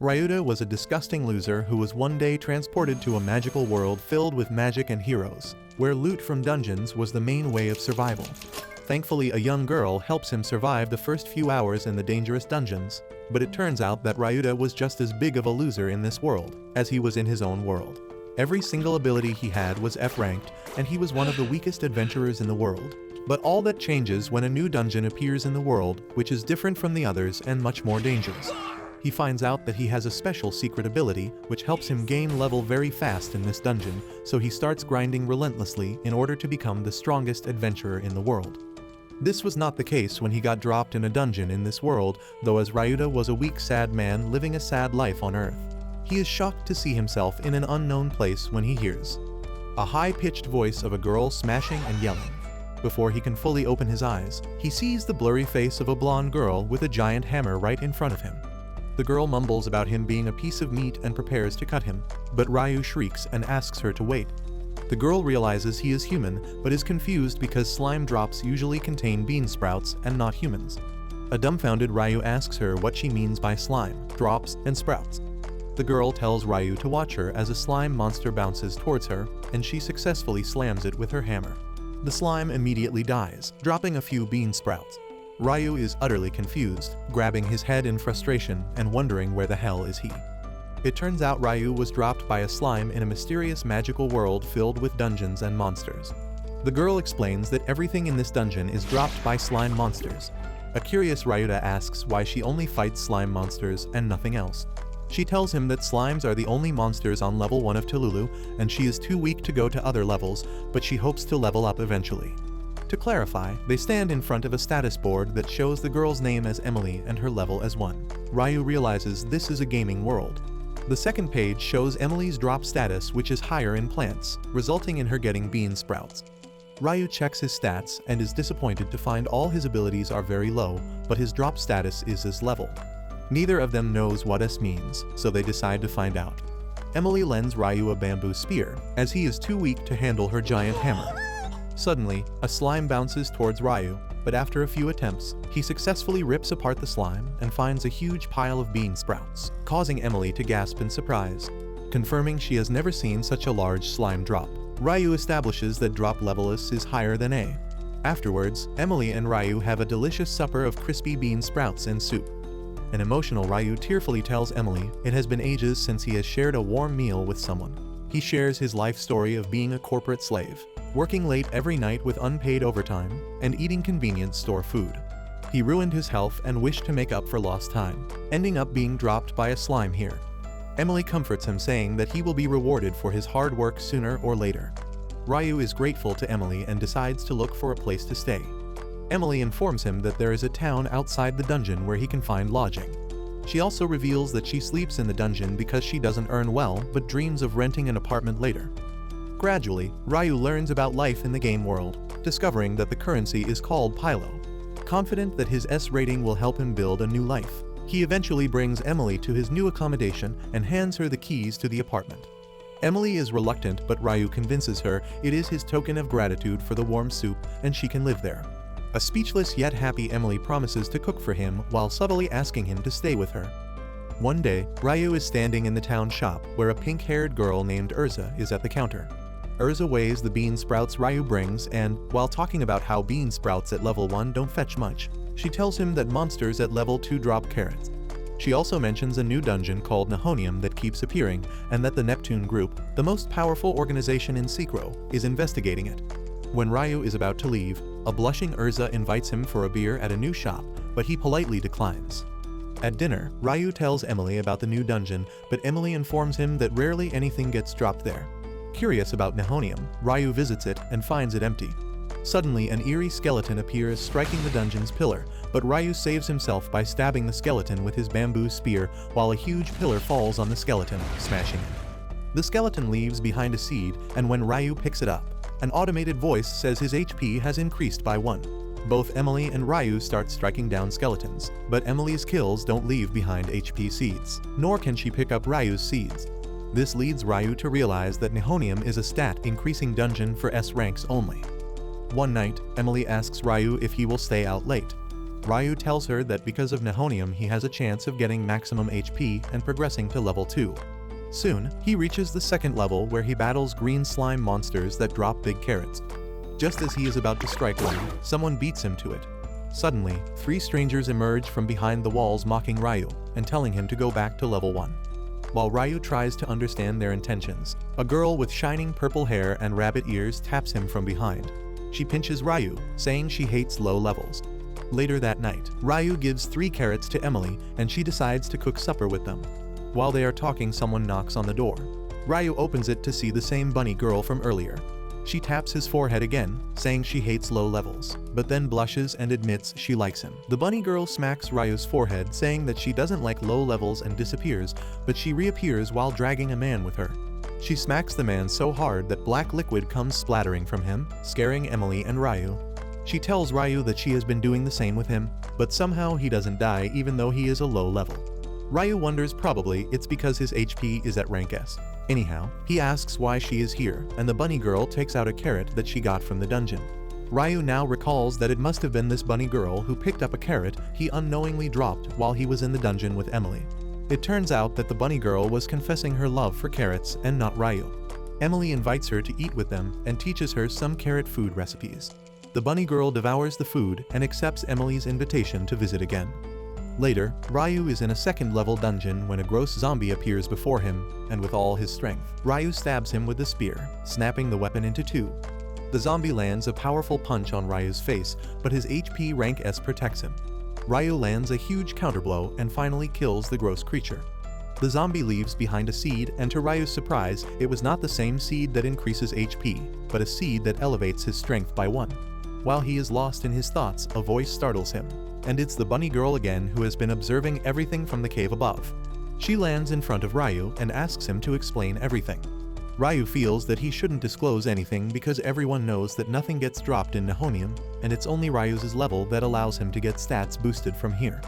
Ryouta was a disgusting loser who was one day transported to a magical world filled with magic and heroes, where loot from dungeons was the main way of survival. Thankfully, a young girl helps him survive the first few hours in the dangerous dungeons, but it turns out that Ryouta was just as big of a loser in this world as he was in his own world. Every single ability he had was F-ranked, and he was one of the weakest adventurers in the world. But all that changes when a new dungeon appears in the world, which is different from the others and much more dangerous. He finds out that he has a special secret ability which helps him gain level very fast in this dungeon, so he starts grinding relentlessly in order to become the strongest adventurer in the world. This was not the case when he got dropped in a dungeon in this world, though, as Ryouta was a weak, sad man living a sad life on Earth. He is shocked to see himself in an unknown place when he hears a high-pitched voice of a girl smashing and yelling. Before he can fully open his eyes, he sees the blurry face of a blonde girl with a giant hammer right in front of him. The girl mumbles about him being a piece of meat and prepares to cut him, but Ryu shrieks and asks her to wait. The girl realizes he is human, but is confused because slime drops usually contain bean sprouts and not humans. A dumbfounded Ryu asks her what she means by slime, drops, and sprouts. The girl tells Ryu to watch her as a slime monster bounces towards her, and she successfully slams it with her hammer. The slime immediately dies, dropping a few bean sprouts. Ryu is utterly confused, grabbing his head in frustration and wondering where the hell is he. It turns out Ryu was dropped by a slime in a mysterious magical world filled with dungeons and monsters. The girl explains that everything in this dungeon is dropped by slime monsters. A curious Ryouta asks why she only fights slime monsters and nothing else. She tells him that slimes are the only monsters on level 1 of Tululu, and she is too weak to go to other levels, but she hopes to level up eventually. To clarify, they stand in front of a status board that shows the girl's name as Emily and her level as 1. Ryu realizes this is a gaming world. The second page shows Emily's drop status, which is higher in plants, resulting in her getting bean sprouts. Ryu checks his stats and is disappointed to find all his abilities are very low, but his drop status is as level. Neither of them knows what S means, so they decide to find out. Emily lends Ryu a bamboo spear, as he is too weak to handle her giant hammer. Suddenly, a slime bounces towards Ryu, but after a few attempts, he successfully rips apart the slime and finds a huge pile of bean sprouts, causing Emily to gasp in surprise. Confirming she has never seen such a large slime drop, Ryu establishes that drop level S is higher than A. Afterwards, Emily and Ryu have a delicious supper of crispy bean sprouts and soup. An emotional Ryu tearfully tells Emily it has been ages since he has shared a warm meal with someone. He shares his life story of being a corporate slave, working late every night with unpaid overtime, and eating convenience store food. He ruined his health and wished to make up for lost time, ending up being dropped by a slime here. Emily comforts him, saying that he will be rewarded for his hard work sooner or later. Ryu is grateful to Emily and decides to look for a place to stay. Emily informs him that there is a town outside the dungeon where he can find lodging. She also reveals that she sleeps in the dungeon because she doesn't earn well but dreams of renting an apartment later. Gradually, Ryu learns about life in the game world, discovering that the currency is called Pylo. Confident that his S rating will help him build a new life, he eventually brings Emily to his new accommodation and hands her the keys to the apartment. Emily is reluctant, but Ryu convinces her it is his token of gratitude for the warm soup and she can live there. A speechless yet happy Emily promises to cook for him while subtly asking him to stay with her. One day, Ryu is standing in the town shop where a pink-haired girl named Urza is at the counter. Urza weighs the bean sprouts Ryu brings and, while talking about how bean sprouts at level 1 don't fetch much, she tells him that monsters at level 2 drop carrots. She also mentions a new dungeon called Nihonium that keeps appearing, and that the Neptune group, the most powerful organization in Secro, is investigating it. When Ryu is about to leave, a blushing Urza invites him for a beer at a new shop, but he politely declines. At dinner, Ryu tells Emily about the new dungeon, but Emily informs him that rarely anything gets dropped there. Curious about Nihonium, Ryu visits it and finds it empty. Suddenly, an eerie skeleton appears, striking the dungeon's pillar, but Ryu saves himself by stabbing the skeleton with his bamboo spear while a huge pillar falls on the skeleton, smashing it. The skeleton leaves behind a seed, and when Ryu picks it up, an automated voice says his HP has increased by 1. Both Emily and Ryu start striking down skeletons, but Emily's kills don't leave behind HP seeds, nor can she pick up Ryu's seeds. This leads Ryu to realize that Nihonium is a stat-increasing dungeon for S ranks only. One night, Emily asks Ryu if he will stay out late. Ryu tells her that because of Nihonium he has a chance of getting maximum HP and progressing to level 2. Soon, he reaches the second level where he battles green slime monsters that drop big carrots. Just as he is about to strike one, someone beats him to it. Suddenly, 3 strangers emerge from behind the walls mocking Ryu and telling him to go back to level 1. While Ryu tries to understand their intentions, a girl with shining purple hair and rabbit ears taps him from behind. She pinches Ryu, saying she hates low levels. Later that night, Ryu gives 3 carrots to Emily and she decides to cook supper with them. While they are talking, someone knocks on the door. Ryu opens it to see the same bunny girl from earlier. She taps his forehead again, saying she hates low levels, but then blushes and admits she likes him. The bunny girl smacks Ryu's forehead, saying that she doesn't like low levels and disappears, but she reappears while dragging a man with her. She smacks the man so hard that black liquid comes splattering from him, scaring Emily and Ryu. She tells Ryu that she has been doing the same with him, but somehow he doesn't die even though he is a low level. Ryu wonders probably it's because his HP is at rank S. Anyhow, he asks why she is here, and the bunny girl takes out a carrot that she got from the dungeon. Ryu now recalls that it must have been this bunny girl who picked up a carrot he unknowingly dropped while he was in the dungeon with Emily. It turns out that the bunny girl was confessing her love for carrots and not Ryu. Emily invites her to eat with them and teaches her some carrot food recipes. The bunny girl devours the food and accepts Emily's invitation to visit again. Later, Ryu is in a second-level dungeon when a gross zombie appears before him, and with all his strength, Ryu stabs him with a spear, snapping the weapon into 2. The zombie lands a powerful punch on Ryu's face, but his HP rank S protects him. Ryu lands a huge counterblow and finally kills the gross creature. The zombie leaves behind a seed, and to Ryu's surprise, it was not the same seed that increases HP, but a seed that elevates his strength by 1. While he is lost in his thoughts, a voice startles him. And it's the bunny girl again who has been observing everything from the cave above. She lands in front of Ryu and asks him to explain everything. Ryu feels that he shouldn't disclose anything because everyone knows that nothing gets dropped in Nihonium, and it's only Ryu's level that allows him to get stats boosted from here.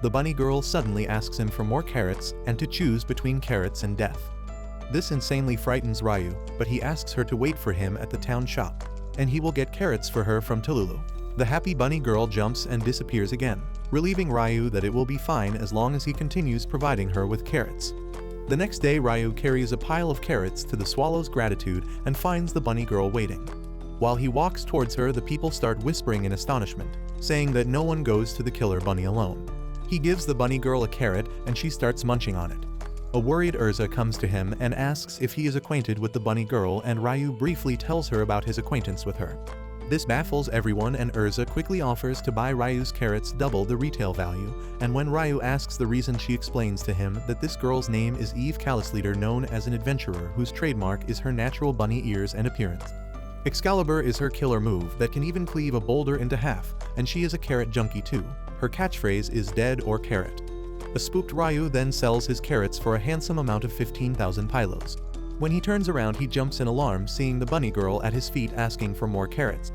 The bunny girl suddenly asks him for more carrots and to choose between carrots and death. This insanely frightens Ryu, but he asks her to wait for him at the town shop, and he will get carrots for her from Tululu. The happy bunny girl jumps and disappears again, relieving Ryu that it will be fine as long as he continues providing her with carrots. The next day, Ryu carries a pile of carrots to the swallow's gratitude and finds the bunny girl waiting. While he walks towards her, the people start whispering in astonishment, saying that no one goes to the killer bunny alone. He gives the bunny girl a carrot and she starts munching on it. A worried Urza comes to him and asks if he is acquainted with the bunny girl, and Ryu briefly tells her about his acquaintance with her. This baffles everyone, and Urza quickly offers to buy Ryu's carrots double the retail value, and when Ryu asks the reason, she explains to him that this girl's name is Eve Callisleader, known as an adventurer whose trademark is her natural bunny ears and appearance. Excalibur is her killer move that can even cleave a boulder into half, and she is a carrot junkie too. Her catchphrase is dead or carrot. A spooked Ryu then sells his carrots for a handsome amount of 15,000 pylos. When he turns around, he jumps in alarm, seeing the bunny girl at his feet asking for more carrots.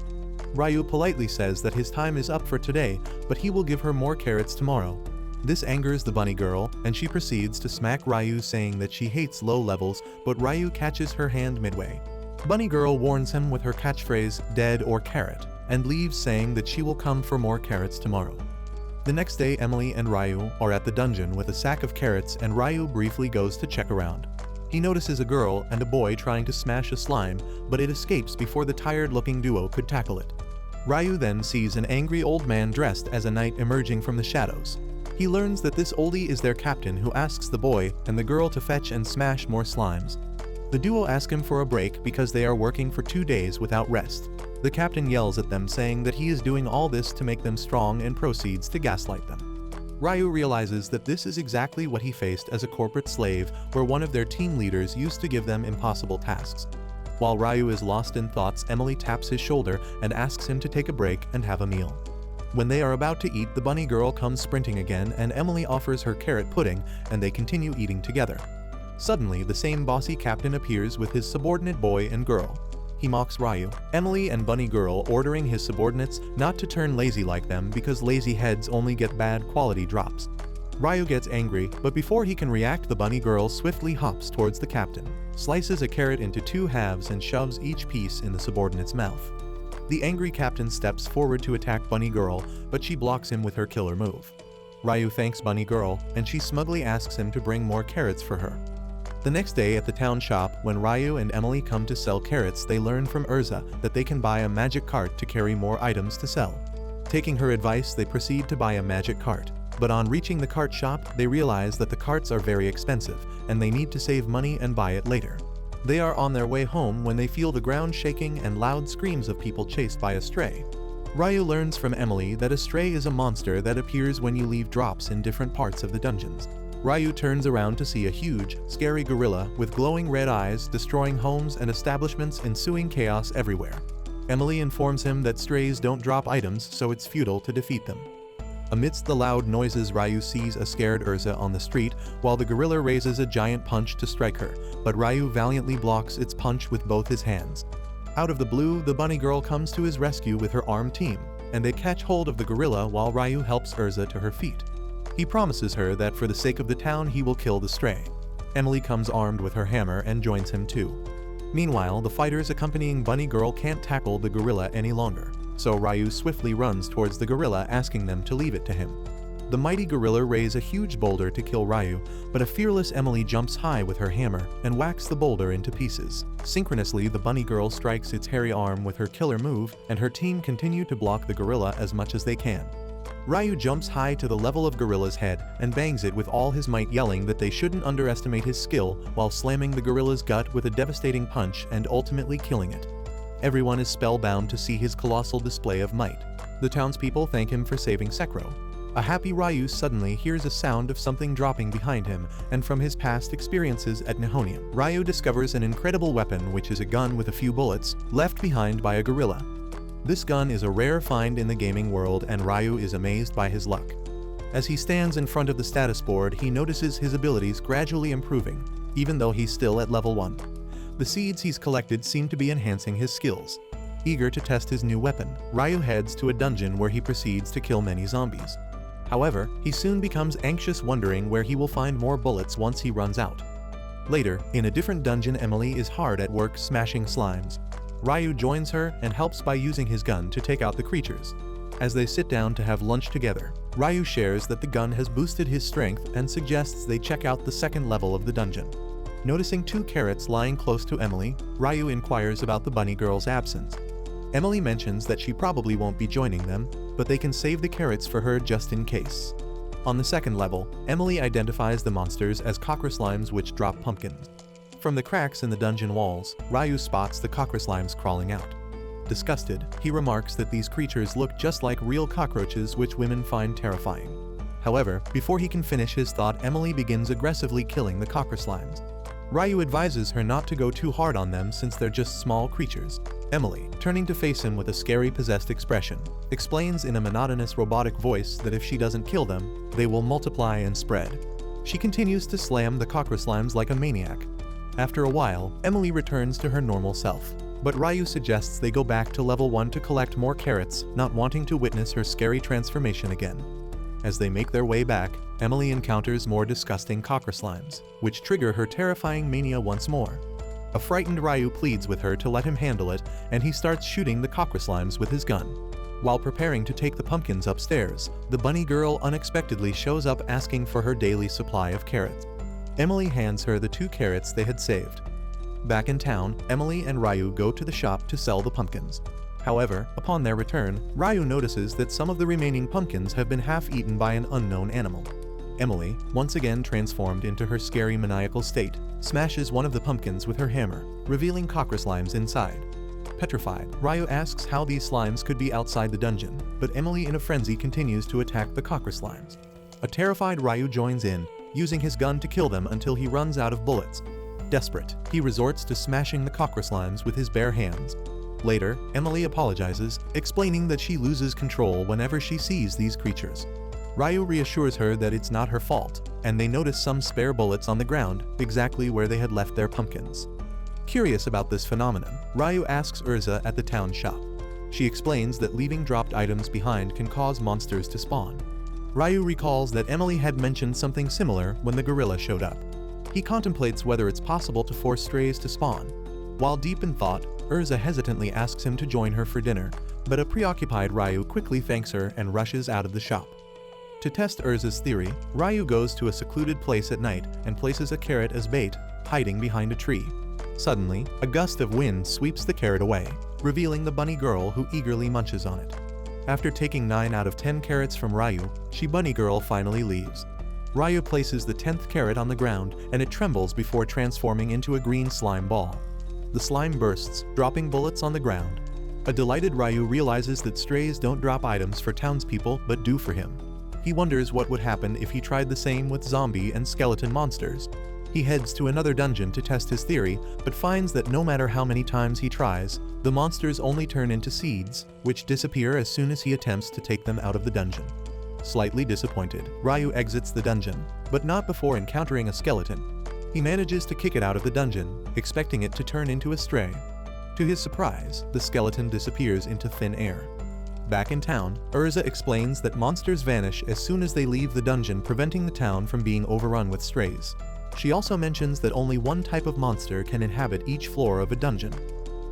Ryu politely says that his time is up for today, but he will give her more carrots tomorrow. This angers the bunny girl, and she proceeds to smack Ryu, saying that she hates low levels, but Ryu catches her hand midway. Bunny girl warns him with her catchphrase, dead or carrot, and leaves, saying that she will come for more carrots tomorrow. The next day, Emily and Ryu are at the dungeon with a sack of carrots, and Ryu briefly goes to check around. He notices a girl and a boy trying to smash a slime, but it escapes before the tired-looking duo could tackle it. Ryu then sees an angry old man dressed as a knight emerging from the shadows. He learns that this oldie is their captain, who asks the boy and the girl to fetch and smash more slimes. The duo ask him for a break because they are working for 2 days without rest. The captain yells at them, saying that he is doing all this to make them strong, and proceeds to gaslight them. Ryu realizes that this is exactly what he faced as a corporate slave, where one of their team leaders used to give them impossible tasks. While Ryu is lost in thoughts, Emily taps his shoulder and asks him to take a break and have a meal. When they are about to eat, the bunny girl comes sprinting again, and Emily offers her carrot pudding, and they continue eating together. Suddenly, the same bossy captain appears with his subordinate boy and girl. He mocks Ryu, Emily, and bunny girl, ordering his subordinates not to turn lazy like them because lazy heads only get bad quality drops. Ryu gets angry, but before he can react, the bunny girl swiftly hops towards the captain, slices a carrot into 2 halves and shoves each piece in the subordinate's mouth. The angry captain steps forward to attack Bunny Girl, but she blocks him with her killer move. Ryu thanks Bunny Girl, and she smugly asks him to bring more carrots for her. The next day at the town shop, when Ryu and Emily come to sell carrots, they learn from Urza that they can buy a magic cart to carry more items to sell. Taking her advice, they proceed to buy a magic cart. But on reaching the cart shop, they realize that the carts are very expensive, and they need to save money and buy it later. They are on their way home when they feel the ground shaking and loud screams of people chased by a stray. Ryu learns from Emily that a stray is a monster that appears when you leave drops in different parts of the dungeons. Ryu turns around to see a huge, scary gorilla with glowing red eyes destroying homes and establishments, ensuing chaos everywhere. Emily informs him that strays don't drop items, so it's futile to defeat them. Amidst the loud noises, Ryu sees a scared Urza on the street, while the gorilla raises a giant punch to strike her, but Ryu valiantly blocks its punch with both his hands. Out of the blue, the bunny girl comes to his rescue with her armed team, and they catch hold of the gorilla while Ryu helps Urza to her feet. He promises her that for the sake of the town he will kill the stray. Emily comes armed with her hammer and joins him too. Meanwhile, the fighters accompanying Bunny Girl can't tackle the gorilla any longer, so Ryu swiftly runs towards the gorilla, asking them to leave it to him. The mighty gorilla raises a huge boulder to kill Ryu, but a fearless Emily jumps high with her hammer and whacks the boulder into pieces. Synchronously, the bunny girl strikes its hairy arm with her killer move, and her team continue to block the gorilla as much as they can. Ryu jumps high to the level of gorilla's head and bangs it with all his might, yelling that they shouldn't underestimate his skill, while slamming the gorilla's gut with a devastating punch and ultimately killing it. Everyone is spellbound to see his colossal display of might. The townspeople thank him for saving Sekiro. A happy Ryu suddenly hears a sound of something dropping behind him, and from his past experiences at Nihonium, Ryu discovers an incredible weapon, which is a gun with a few bullets, left behind by a gorilla. This gun is a rare find in the gaming world, and Ryu is amazed by his luck. As he stands in front of the status board, he notices his abilities gradually improving, even though he's still at level 1. The seeds he's collected seem to be enhancing his skills. Eager to test his new weapon, Ryu heads to a dungeon where he proceeds to kill many zombies. However, he soon becomes anxious, wondering where he will find more bullets once he runs out. Later, in a different dungeon, Emily is hard at work smashing slimes. Ryu joins her and helps by using his gun to take out the creatures. As they sit down to have lunch together, Ryu shares that the gun has boosted his strength and suggests they check out the second level of the dungeon. Noticing 2 carrots lying close to Emily, Ryu inquires about the bunny girl's absence. Emily mentions that she probably won't be joining them, but they can save the carrots for her just in case. On the second level, Emily identifies the monsters as cockroach-slimes which drop pumpkins. From the cracks in the dungeon walls, Ryu spots the cockroach-slimes crawling out. Disgusted, he remarks that these creatures look just like real cockroaches, which women find terrifying. However, before he can finish his thought, Emily begins aggressively killing the cockroach-slimes. Ryu advises her not to go too hard on them since they're just small creatures. Emily, turning to face him with a scary possessed expression, explains in a monotonous robotic voice that if she doesn't kill them, they will multiply and spread. She continues to slam the cockroach-slimes like a maniac. After a while, Emily returns to her normal self, but Ryu suggests they go back to level 1 to collect more carrots, not wanting to witness her scary transformation again. As they make their way back, Emily encounters more disgusting cockroach-slimes, which trigger her terrifying mania once more. A frightened Ryu pleads with her to let him handle it, and he starts shooting the cockroach-slimes with his gun. While preparing to take the pumpkins upstairs, the bunny girl unexpectedly shows up asking for her daily supply of carrots. Emily hands her the 2 carrots they had saved. Back in town, Emily and Ryu go to the shop to sell the pumpkins. However, upon their return, Ryu notices that some of the remaining pumpkins have been half-eaten by an unknown animal. Emily, once again transformed into her scary maniacal state, smashes one of the pumpkins with her hammer, revealing cockroach-slimes inside. Petrified, Ryu asks how these slimes could be outside the dungeon, but Emily in a frenzy continues to attack the cockroach-slimes. A terrified Ryu joins in, using his gun to kill them until he runs out of bullets. Desperate, he resorts to smashing the cockroach-slimes with his bare hands. Later, Emily apologizes, explaining that she loses control whenever she sees these creatures. Ryu reassures her that it's not her fault, and they notice some spare bullets on the ground, exactly where they had left their pumpkins. Curious about this phenomenon, Ryu asks Urza at the town shop. She explains that leaving dropped items behind can cause monsters to spawn. Ryu recalls that Emily had mentioned something similar when the gorilla showed up. He contemplates whether it's possible to force strays to spawn. While deep in thought, Urza hesitantly asks him to join her for dinner, but a preoccupied Ryu quickly thanks her and rushes out of the shop. To test Urza's theory, Ryu goes to a secluded place at night and places a carrot as bait, hiding behind a tree. Suddenly, a gust of wind sweeps the carrot away, revealing the bunny girl who eagerly munches on it. After taking 9 out of 10 carrots from Ryu, bunny girl finally leaves. Ryu places the 10th carrot on the ground and it trembles before transforming into a green slime ball. The slime bursts, dropping bullets on the ground. A delighted Ryu realizes that strays don't drop items for townspeople but do for him. He wonders what would happen if he tried the same with zombie and skeleton monsters. He heads to another dungeon to test his theory, but finds that no matter how many times he tries, the monsters only turn into seeds, which disappear as soon as he attempts to take them out of the dungeon. Slightly disappointed, Ryu exits the dungeon, but not before encountering a skeleton. He manages to kick it out of the dungeon, expecting it to turn into a stray. To his surprise, the skeleton disappears into thin air. Back in town, Urza explains that monsters vanish as soon as they leave the dungeon, preventing the town from being overrun with strays. She also mentions that only one type of monster can inhabit each floor of a dungeon.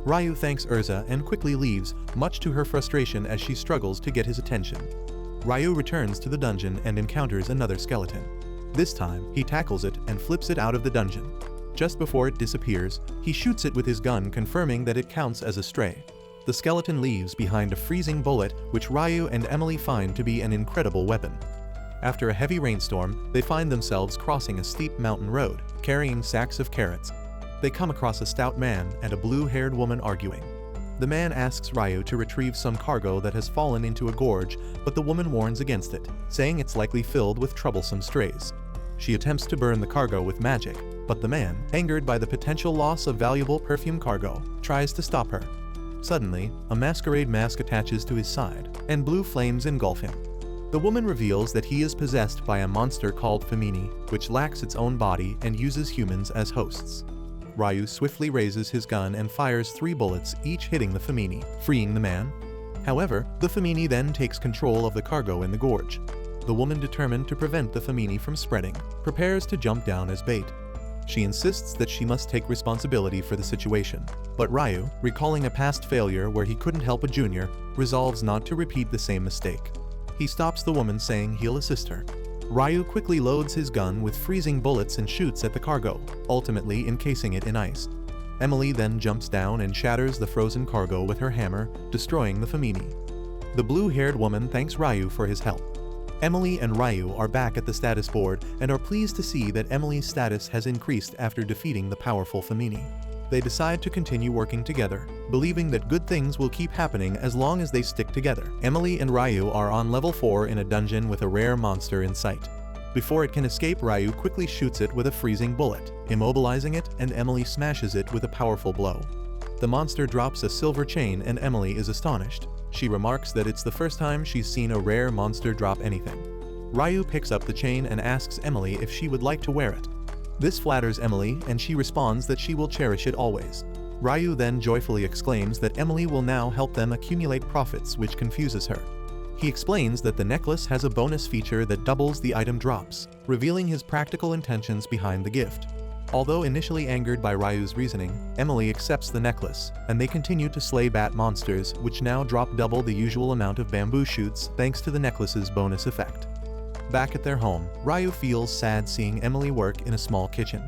Ryu thanks Urza and quickly leaves, much to her frustration as she struggles to get his attention. Ryu returns to the dungeon and encounters another skeleton. This time, he tackles it and flips it out of the dungeon. Just before it disappears, he shoots it with his gun, confirming that it counts as a stray. The skeleton leaves behind a freezing bullet, which Ryu and Emily find to be an incredible weapon. After a heavy rainstorm, they find themselves crossing a steep mountain road, carrying sacks of carrots. They come across a stout man and a blue-haired woman arguing. The man asks Ryu to retrieve some cargo that has fallen into a gorge, but the woman warns against it, saying it's likely filled with troublesome strays. She attempts to burn the cargo with magic, but the man, angered by the potential loss of valuable perfume cargo, tries to stop her. Suddenly, a masquerade mask attaches to his side, and blue flames engulf him. The woman reveals that he is possessed by a monster called Femini, which lacks its own body and uses humans as hosts. Ryu swiftly raises his gun and fires 3 bullets, each hitting the Femini, freeing the man. However, the Femini then takes control of the cargo in the gorge. The woman, determined to prevent the Femini from spreading, prepares to jump down as bait. She insists that she must take responsibility for the situation, but Ryu, recalling a past failure where he couldn't help a junior, resolves not to repeat the same mistake. He stops the woman, saying he'll assist her. Ryu quickly loads his gun with freezing bullets and shoots at the cargo, ultimately encasing it in ice. Emily then jumps down and shatters the frozen cargo with her hammer, destroying the Femini. The blue-haired woman thanks Ryu for his help. Emily and Ryu are back at the status board and are pleased to see that Emily's status has increased after defeating the powerful Femini. They decide to continue working together, believing that good things will keep happening as long as they stick together. Emily and Ryu are on level 4 in a dungeon with a rare monster in sight. Before it can escape, Ryu quickly shoots it with a freezing bullet, immobilizing it, and Emily smashes it with a powerful blow. The monster drops a silver chain and Emily is astonished. She remarks that it's the first time she's seen a rare monster drop anything. Ryu picks up the chain and asks Emily if she would like to wear it. This flatters Emily, and she responds that she will cherish it always. Ryu then joyfully exclaims that Emily will now help them accumulate profits, which confuses her. He explains that the necklace has a bonus feature that doubles the item drops, revealing his practical intentions behind the gift. Although initially angered by Ryu's reasoning, Emily accepts the necklace, and they continue to slay bat monsters, which now drop double the usual amount of bamboo shoots thanks to the necklace's bonus effect. Back at their home, Ryu feels sad seeing Emily work in a small kitchen.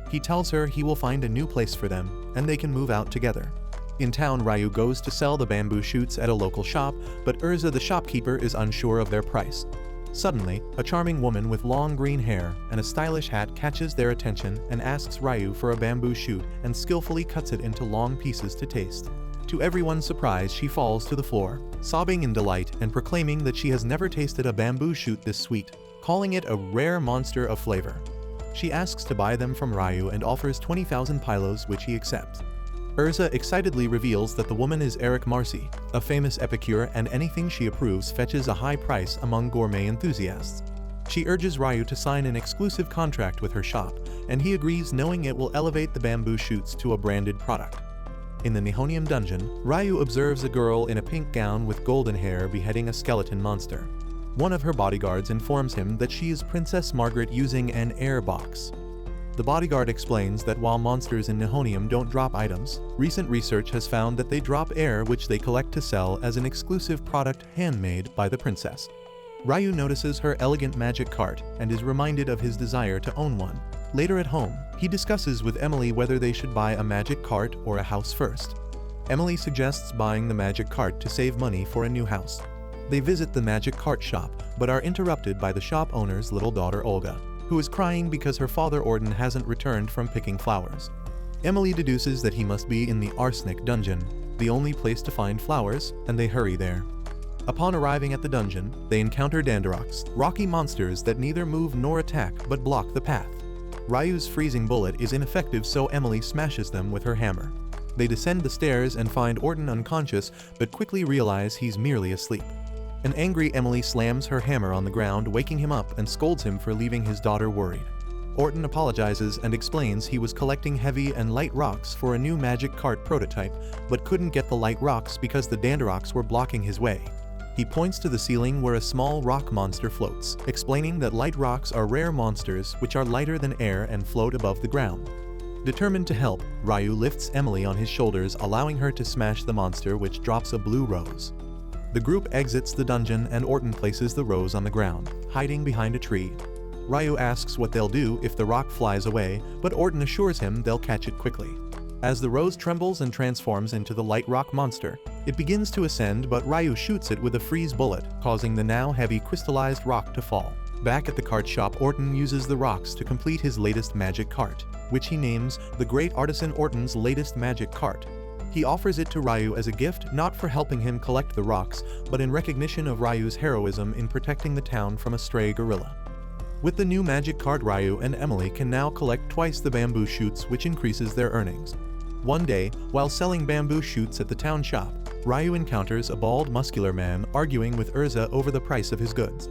He tells her he will find a new place for them, and they can move out together. In town, Ryu goes to sell the bamboo shoots at a local shop, but Urza the shopkeeper is unsure of their price. Suddenly, a charming woman with long green hair and a stylish hat catches their attention and asks Ryu for a bamboo shoot and skillfully cuts it into long pieces to taste. To everyone's surprise, she falls to the floor, sobbing in delight and proclaiming that she has never tasted a bamboo shoot this sweet, calling it a rare monster of flavor. She asks to buy them from Ryu and offers 20,000 pylos, which he accepts. Urza excitedly reveals that the woman is Eric Marcy, a famous epicure, and anything she approves fetches a high price among gourmet enthusiasts. She urges Ryu to sign an exclusive contract with her shop, and he agrees, knowing it will elevate the bamboo shoots to a branded product. In the Nihonium dungeon, Ryu observes a girl in a pink gown with golden hair beheading a skeleton monster. One of her bodyguards informs him that she is Princess Margaret using an air box. The bodyguard explains that while monsters in Nihonium don't drop items, recent research has found that they drop air which they collect to sell as an exclusive product handmade by the princess. Ryu notices her elegant magic cart and is reminded of his desire to own one. Later at home, he discusses with Emily whether they should buy a magic cart or a house first. Emily suggests buying the magic cart to save money for a new house. They visit the magic cart shop, but are interrupted by the shop owner's little daughter Olga, who is crying because her father Orden hasn't returned from picking flowers. Emily deduces that he must be in the arsenic dungeon, the only place to find flowers, and they hurry there. Upon arriving at the dungeon, they encounter Dandaroks, rocky monsters that neither move nor attack but block the path. Ryu's freezing bullet is ineffective, so Emily smashes them with her hammer. They descend the stairs and find Orden unconscious, but quickly realize he's merely asleep. An angry Emily slams her hammer on the ground, waking him up, and scolds him for leaving his daughter worried. Orden apologizes and explains he was collecting heavy and light rocks for a new magic cart prototype, but couldn't get the light rocks because the Dandaroks were blocking his way. He points to the ceiling where a small rock monster floats, explaining that light rocks are rare monsters which are lighter than air and float above the ground. Determined to help, Ryu lifts Emily on his shoulders, allowing her to smash the monster, which drops a blue rose. The group exits the dungeon and Orden places the rose on the ground, hiding behind a tree. Ryu asks what they'll do if the rock flies away, but Orden assures him they'll catch it quickly. As the rose trembles and transforms into the light rock monster, it begins to ascend, but Ryu shoots it with a freeze bullet, causing the now heavy crystallized rock to fall. Back at the cart shop, Orden uses the rocks to complete his latest magic cart, which he names the Great Artisan Orden's latest magic cart. He offers it to Ryu as a gift, not for helping him collect the rocks, but in recognition of Ryu's heroism in protecting the town from a stray gorilla. With the new magic cart, Ryu and Emily can now collect twice the bamboo shoots, which increases their earnings. One day, while selling bamboo shoots at the town shop, Ryu encounters a bald, muscular man arguing with Urza over the price of his goods.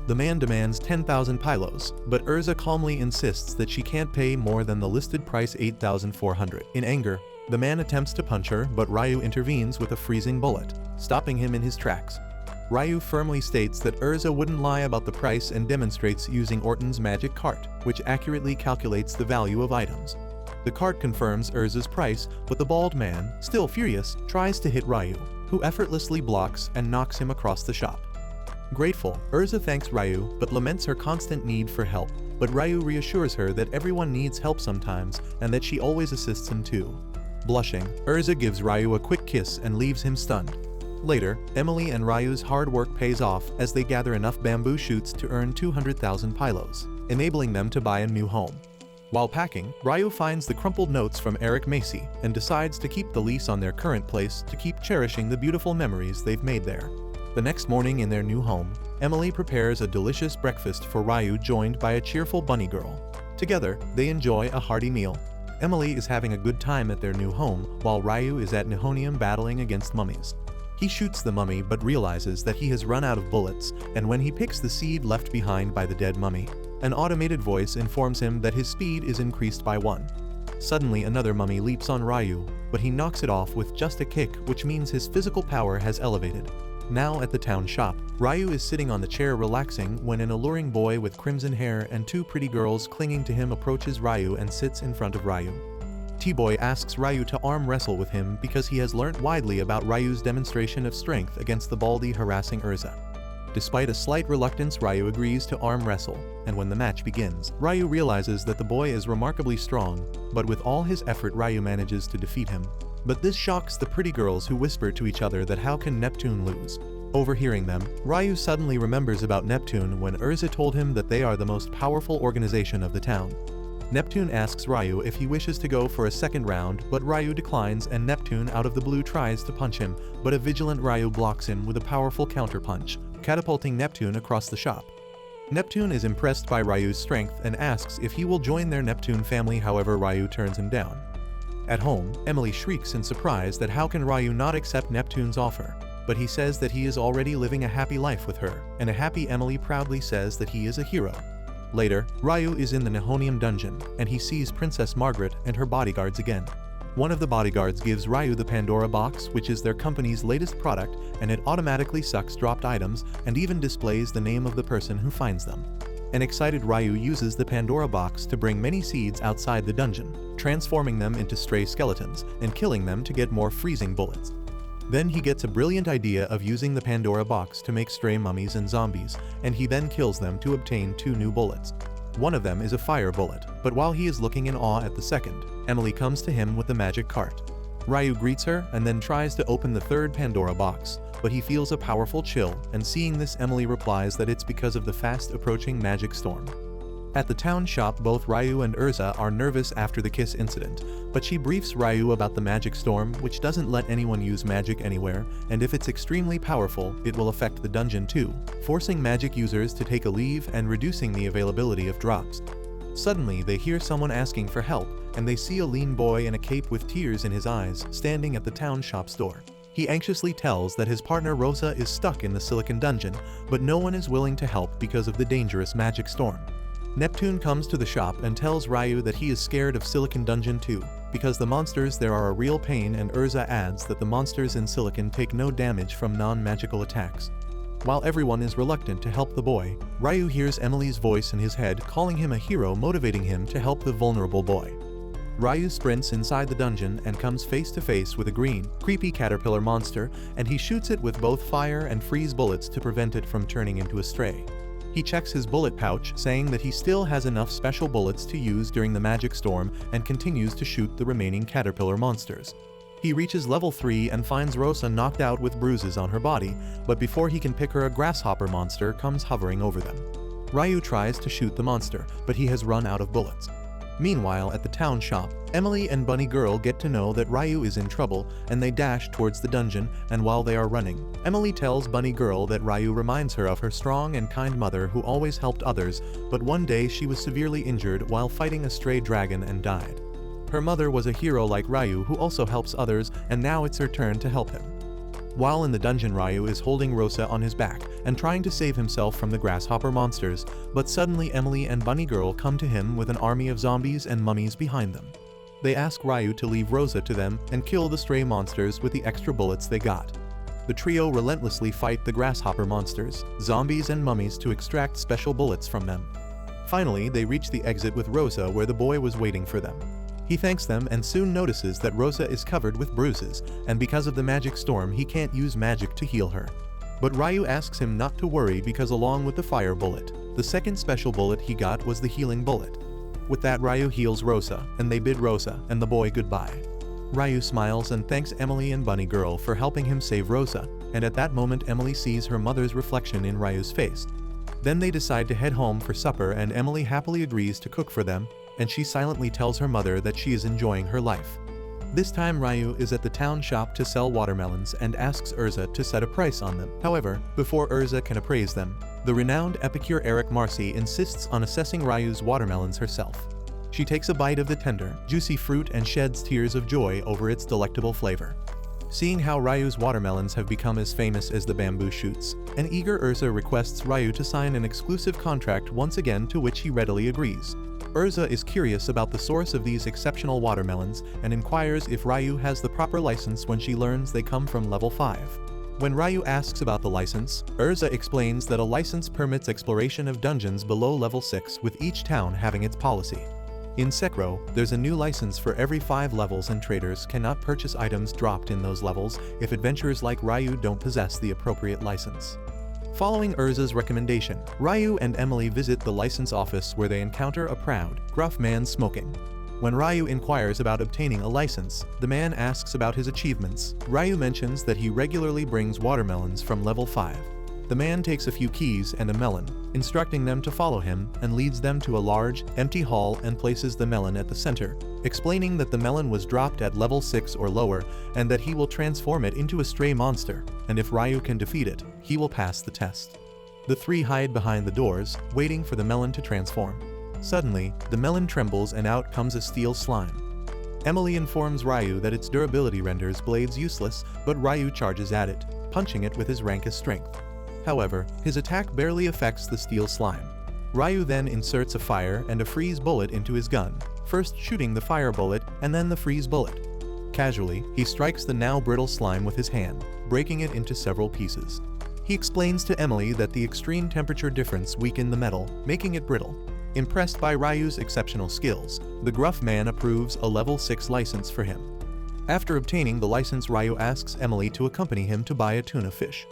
The man demands 10,000 pylos, but Urza calmly insists that she can't pay more than the listed price, 8,400. In anger, the man attempts to punch her, but Ryu intervenes with a freezing bullet, stopping him in his tracks. Ryu firmly states that Urza wouldn't lie about the price and demonstrates using Orden's magic cart, which accurately calculates the value of items. The cart confirms Urza's price, but the bald man, still furious, tries to hit Ryu, who effortlessly blocks and knocks him across the shop. Grateful, Urza thanks Ryu but laments her constant need for help, but Ryu reassures her that everyone needs help sometimes and that she always assists him too. Blushing, Urza gives Ryu a quick kiss and leaves him stunned. Later, Emily and Ryu's hard work pays off as they gather enough bamboo shoots to earn 200,000 pylos, enabling them to buy a new home. While packing, Ryu finds the crumpled notes from Eric Macy and decides to keep the lease on their current place to keep cherishing the beautiful memories they've made there. The next morning in their new home, Emily prepares a delicious breakfast for Ryu, joined by a cheerful bunny girl. Together, they enjoy a hearty meal. Emily is having a good time at their new home, while Ryu is at Nihonium battling against mummies. He shoots the mummy but realizes that he has run out of bullets, and when he picks the seed left behind by the dead mummy, an automated voice informs him that his speed is increased by 1. Suddenly another mummy leaps on Ryu, but he knocks it off with just a kick, which means his physical power has elevated. Now at the town shop, Ryu is sitting on the chair relaxing when an alluring boy with crimson hair and 2 pretty girls clinging to him approaches Ryu and sits in front of Ryu. T-Boy asks Ryu to arm wrestle with him because he has learnt widely about Ryu's demonstration of strength against the baldy harassing Urza. Despite a slight reluctance, Ryu agrees to arm wrestle, and when the match begins, Ryu realizes that the boy is remarkably strong, but with all his effort Ryu manages to defeat him. But this shocks the pretty girls, who whisper to each other that how can Neptune lose? Overhearing them, Ryu suddenly remembers about Neptune when Urza told him that they are the most powerful organization of the town. Neptune asks Ryu if he wishes to go for a second round, but Ryu declines and Neptune out of the blue tries to punch him, but a vigilant Ryu blocks him with a powerful counterpunch, catapulting Neptune across the shop. Neptune is impressed by Ryu's strength and asks if he will join their Neptune family, however Ryu turns him down. At home, Emily shrieks in surprise that how can Ryu not accept Neptune's offer, but he says that he is already living a happy life with her, and a happy Emily proudly says that he is a hero. Later, Ryu is in the Nihonium dungeon, and he sees Princess Margaret and her bodyguards again. One of the bodyguards gives Ryu the Pandora box, which is their company's latest product, and it automatically sucks dropped items and even displays the name of the person who finds them. An excited Ryu uses the Pandora box to bring many seeds outside the dungeon, transforming them into stray skeletons and killing them to get more freezing bullets. Then he gets a brilliant idea of using the Pandora box to make stray mummies and zombies, and he then kills them to obtain 2 new bullets. One of them is a fire bullet, but while he is looking in awe at the second, Emily comes to him with the magic cart. Ryu greets her and then tries to open the third Pandora box, but he feels a powerful chill, and seeing this, Emily replies that it's because of the fast approaching magic storm. At the town shop, both Ryu and Urza are nervous after the kiss incident, but she briefs Ryu about the magic storm, which doesn't let anyone use magic anywhere, and if it's extremely powerful, it will affect the dungeon too, forcing magic users to take a leave and reducing the availability of drops. Suddenly, they hear someone asking for help, and they see a lean boy in a cape with tears in his eyes standing at the town shop's door. He anxiously tells that his partner Rosa is stuck in the Silicon Dungeon, but no one is willing to help because of the dangerous magic storm. Neptune comes to the shop and tells Ryu that he is scared of Silicon Dungeon too, because the monsters there are a real pain, and Urza adds that the monsters in Silicon take no damage from non-magical attacks. While everyone is reluctant to help the boy, Ryu hears Emily's voice in his head calling him a hero, motivating him to help the vulnerable boy. Ryu sprints inside the dungeon and comes face to face with a green, creepy caterpillar monster, and he shoots it with both fire and freeze bullets to prevent it from turning into a stray. He checks his bullet pouch, saying that he still has enough special bullets to use during the magic storm, and continues to shoot the remaining caterpillar monsters. He reaches level 3 and finds Rosa knocked out with bruises on her body, but before he can pick her, a grasshopper monster comes hovering over them. Ryu tries to shoot the monster, but he has run out of bullets. Meanwhile, at the town shop, Emily and Bunny Girl get to know that Ryu is in trouble, and they dash towards the dungeon, and while they are running, Emily tells Bunny Girl that Ryu reminds her of her strong and kind mother who always helped others, but one day she was severely injured while fighting a stray dragon and died. Her mother was a hero like Ryu who also helps others, and now it's her turn to help him. While in the dungeon, Ryu is holding Rosa on his back and trying to save himself from the grasshopper monsters, but suddenly Emily and Bunny Girl come to him with an army of zombies and mummies behind them. They ask Ryu to leave Rosa to them and kill the stray monsters with the extra bullets they got. The trio relentlessly fight the grasshopper monsters, zombies and mummies to extract special bullets from them. Finally, they reach the exit with Rosa, where the boy was waiting for them. He thanks them and soon notices that Rosa is covered with bruises, and because of the magic storm he can't use magic to heal her. But Ryu asks him not to worry because along with the fire bullet, the second special bullet he got was the healing bullet. With that, Ryu heals Rosa, and they bid Rosa and the boy goodbye. Ryu smiles and thanks Emily and Bunny Girl for helping him save Rosa, and at that moment Emily sees her mother's reflection in Ryu's face. Then they decide to head home for supper, and Emily happily agrees to cook for them, and she silently tells her mother that she is enjoying her life. This time Ryu is at the town shop to sell watermelons and asks Urza to set a price on them. However, before Urza can appraise them, the renowned epicure Eric Marcy insists on assessing Ryu's watermelons herself. She takes a bite of the tender, juicy fruit and sheds tears of joy over its delectable flavor. Seeing how Ryu's watermelons have become as famous as the bamboo shoots, an eager Urza requests Ryu to sign an exclusive contract once again, to which he readily agrees. Urza is curious about the source of these exceptional watermelons and inquires if Ryu has the proper license when she learns they come from level 5. When Ryu asks about the license, Urza explains that a license permits exploration of dungeons below level 6, with each town having its policy. In Sekiro, there's a new license for every 5 levels, and traders cannot purchase items dropped in those levels if adventurers like Ryu don't possess the appropriate license. Following Urza's recommendation, Ryu and Emily visit the license office, where they encounter a proud, gruff man smoking. When Ryu inquires about obtaining a license, the man asks about his achievements. Ryu mentions that he regularly brings watermelons from level 5. The man takes a few keys and a melon, instructing them to follow him, and leads them to a large, empty hall and places the melon at the center, explaining that the melon was dropped at level 6 or lower, and that he will transform it into a stray monster, and if Ryu can defeat it, he will pass the test. The three hide behind the doors, waiting for the melon to transform. Suddenly, the melon trembles and out comes a steel slime. Emily informs Ryu that its durability renders blades useless, but Ryu charges at it, punching it with his rankest strength. However, his attack barely affects the steel slime. Ryu then inserts a fire and a freeze bullet into his gun, first shooting the fire bullet and then the freeze bullet. Casually, he strikes the now brittle slime with his hand, breaking it into several pieces. He explains to Emily that the extreme temperature difference weakened the metal, making it brittle. Impressed by Ryou's exceptional skills, the gruff man approves a level 6 license for him. After obtaining the license, Ryu asks Emily to accompany him to buy a tuna fish.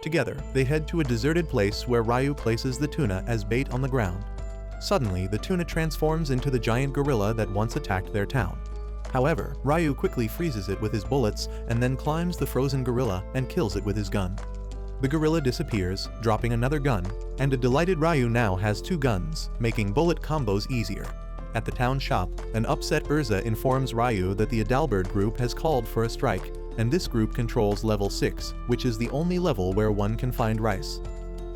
Together, they head to a deserted place where Ryu places the tuna as bait on the ground. Suddenly, the tuna transforms into the giant gorilla that once attacked their town. However, Ryu quickly freezes it with his bullets and then climbs the frozen gorilla and kills it with his gun. The gorilla disappears, dropping another gun, and a delighted Ryu now has 2 guns, making bullet combos easier. At the town shop, an upset Urza informs Ryu that the Adalbert group has called for a strike, and this group controls level 6, which is the only level where one can find rice.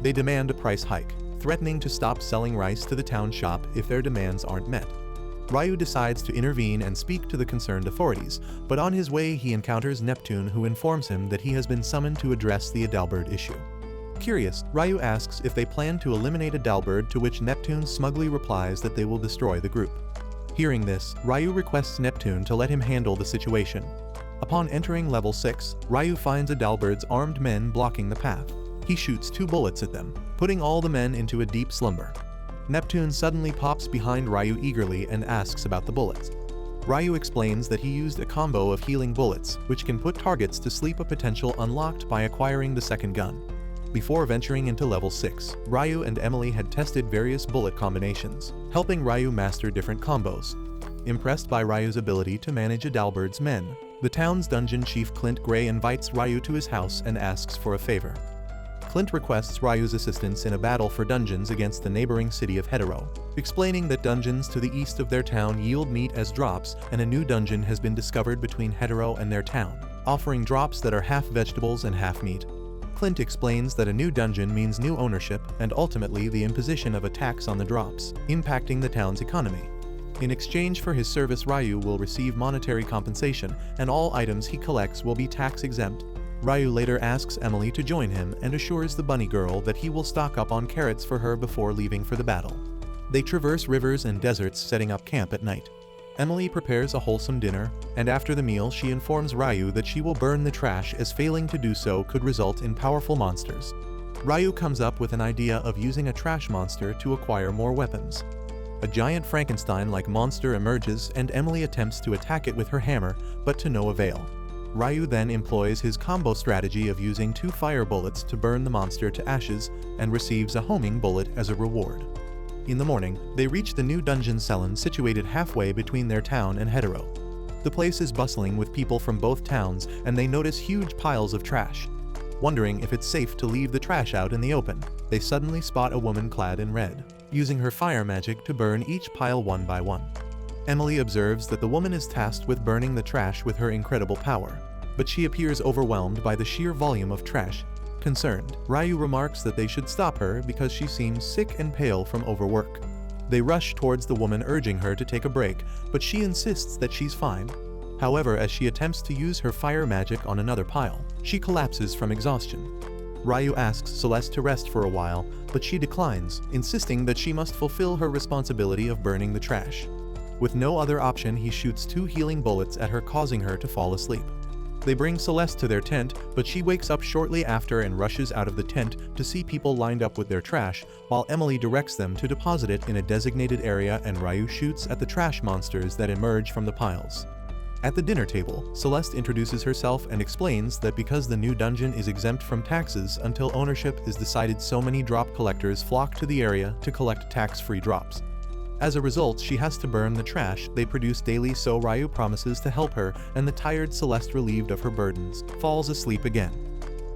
They demand a price hike, threatening to stop selling rice to the town shop if their demands aren't met. Ryu decides to intervene and speak to the concerned authorities, but on his way he encounters Neptune, who informs him that he has been summoned to address the Adalbert issue. Curious, Ryu asks if they plan to eliminate Adalbert, to which Neptune smugly replies that they will destroy the group. Hearing this, Ryu requests Neptune to let him handle the situation. Upon entering level 6, Ryu finds Adalbert's armed men blocking the path. He shoots 2 bullets at them, putting all the men into a deep slumber. Neptune suddenly pops behind Ryu eagerly and asks about the bullets. Ryu explains that he used a combo of healing bullets, which can put targets to sleep, a potential unlocked by acquiring the second gun. Before venturing into level 6, Ryu and Emily had tested various bullet combinations, helping Ryu master different combos. Impressed by Ryu's ability to manage Adalbert's men, the town's dungeon chief Clint Gray invites Ryu to his house and asks for a favor. Clint requests Ryu's assistance in a battle for dungeons against the neighboring city of Hetero, explaining that dungeons to the east of their town yield meat as drops, and a new dungeon has been discovered between Hetero and their town, offering drops that are half vegetables and half meat. Clint explains that a new dungeon means new ownership and ultimately the imposition of a tax on the drops, impacting the town's economy. In exchange for his service, Ryu will receive monetary compensation, and all items he collects will be tax-exempt. Ryu later asks Emily to join him and assures the bunny girl that he will stock up on carrots for her before leaving for the battle. They traverse rivers and deserts, setting up camp at night. Emily prepares a wholesome dinner, and after the meal she informs Ryu that she will burn the trash, as failing to do so could result in powerful monsters. Ryu comes up with an idea of using a trash monster to acquire more weapons. A giant Frankenstein-like monster emerges and Emily attempts to attack it with her hammer, but to no avail. Ryu then employs his combo strategy of using 2 fire bullets to burn the monster to ashes and receives a homing bullet as a reward. In the morning, they reach the new dungeon cell situated halfway between their town and Hetero. The place is bustling with people from both towns, and they notice huge piles of trash. Wondering if it's safe to leave the trash out in the open, they suddenly spot a woman clad in red, using her fire magic to burn each pile one by one. Emily observes that the woman is tasked with burning the trash with her incredible power, but she appears overwhelmed by the sheer volume of trash. Concerned, Ryu remarks that they should stop her because she seems sick and pale from overwork. They rush towards the woman, urging her to take a break, but she insists that she's fine. However, as she attempts to use her fire magic on another pile, she collapses from exhaustion. Ryu asks Celeste to rest for a while, but she declines, insisting that she must fulfill her responsibility of burning the trash. With no other option, he shoots 2 healing bullets at her, causing her to fall asleep. They bring Celeste to their tent, but she wakes up shortly after and rushes out of the tent to see people lined up with their trash, while Emily directs them to deposit it in a designated area, and Ryu shoots at the trash monsters that emerge from the piles. At the dinner table, Celeste introduces herself and explains that because the new dungeon is exempt from taxes until ownership is decided, so many drop collectors flock to the area to collect tax-free drops. As a result, she has to burn the trash they produce daily, so Ryu promises to help her, and the tired Celeste, relieved of her burdens, falls asleep again.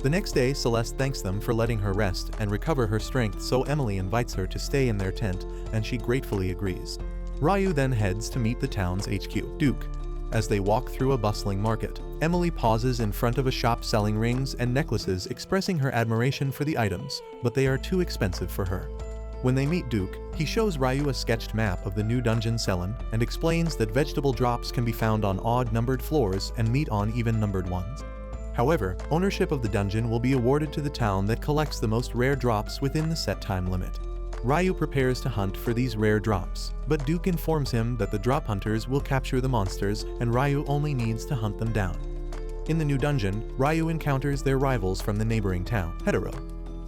The next day, Celeste thanks them for letting her rest and recover her strength, so Emily invites her to stay in their tent, and she gratefully agrees. Ryu then heads to meet the town's HQ, Duke. As they walk through a bustling market, Emily pauses in front of a shop selling rings and necklaces, expressing her admiration for the items, but they are too expensive for her. When they meet Duke, he shows Ryu a sketched map of the new dungeon cell and explains that vegetable drops can be found on odd-numbered floors and meat on even-numbered ones. However, ownership of the dungeon will be awarded to the town that collects the most rare drops within the set time limit. Ryu prepares to hunt for these rare drops, but Duke informs him that the drop hunters will capture the monsters and Ryu only needs to hunt them down. In the new dungeon, Ryu encounters their rivals from the neighboring town, Hetero.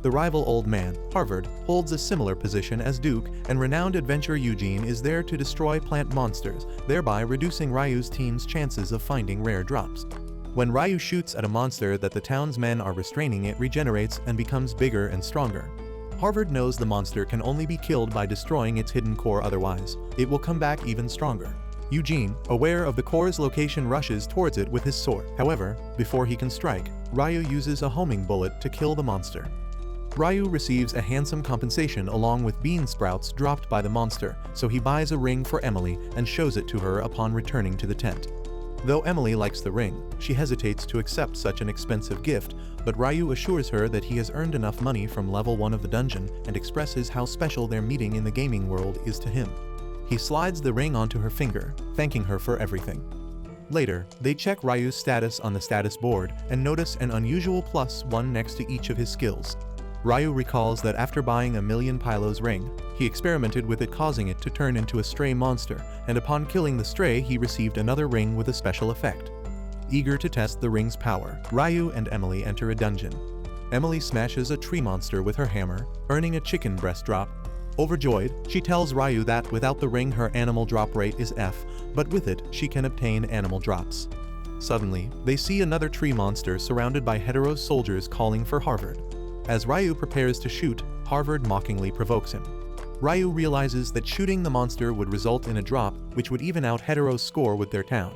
The rival old man, Harvard, holds a similar position as Duke, and renowned adventurer Eugene is there to destroy plant monsters, thereby reducing Ryu's team's chances of finding rare drops. When Ryu shoots at a monster that the town's men are restraining, it regenerates and becomes bigger and stronger. Harvard knows the monster can only be killed by destroying its hidden core, otherwise it will come back even stronger. Eugene, aware of the core's location, rushes towards it with his sword. However, before he can strike, Ryu uses a homing bullet to kill the monster. Ryu receives a handsome compensation along with bean sprouts dropped by the monster, so he buys a ring for Emily and shows it to her upon returning to the tent. Though Emily likes the ring, she hesitates to accept such an expensive gift, but Ryu assures her that he has earned enough money from level 1 of the dungeon and expresses how special their meeting in the gaming world is to him. He slides the ring onto her finger, thanking her for everything. Later, they check Ryu's status on the status board and notice an unusual +1 next to each of his skills. Ryu recalls that after buying a million Pylo's ring, he experimented with it, causing it to turn into a stray monster, and upon killing the stray he received another ring with a special effect. Eager to test the ring's power, Ryu and Emily enter a dungeon. Emily smashes a tree monster with her hammer, earning a chicken breast drop. Overjoyed, she tells Ryu that without the ring her animal drop rate is F, but with it she can obtain animal drops. Suddenly, they see another tree monster surrounded by Hetero's soldiers calling for Harvard. As Ryu prepares to shoot, Harvard mockingly provokes him. Ryu realizes that shooting the monster would result in a drop, which would even out Hetero's score with their town.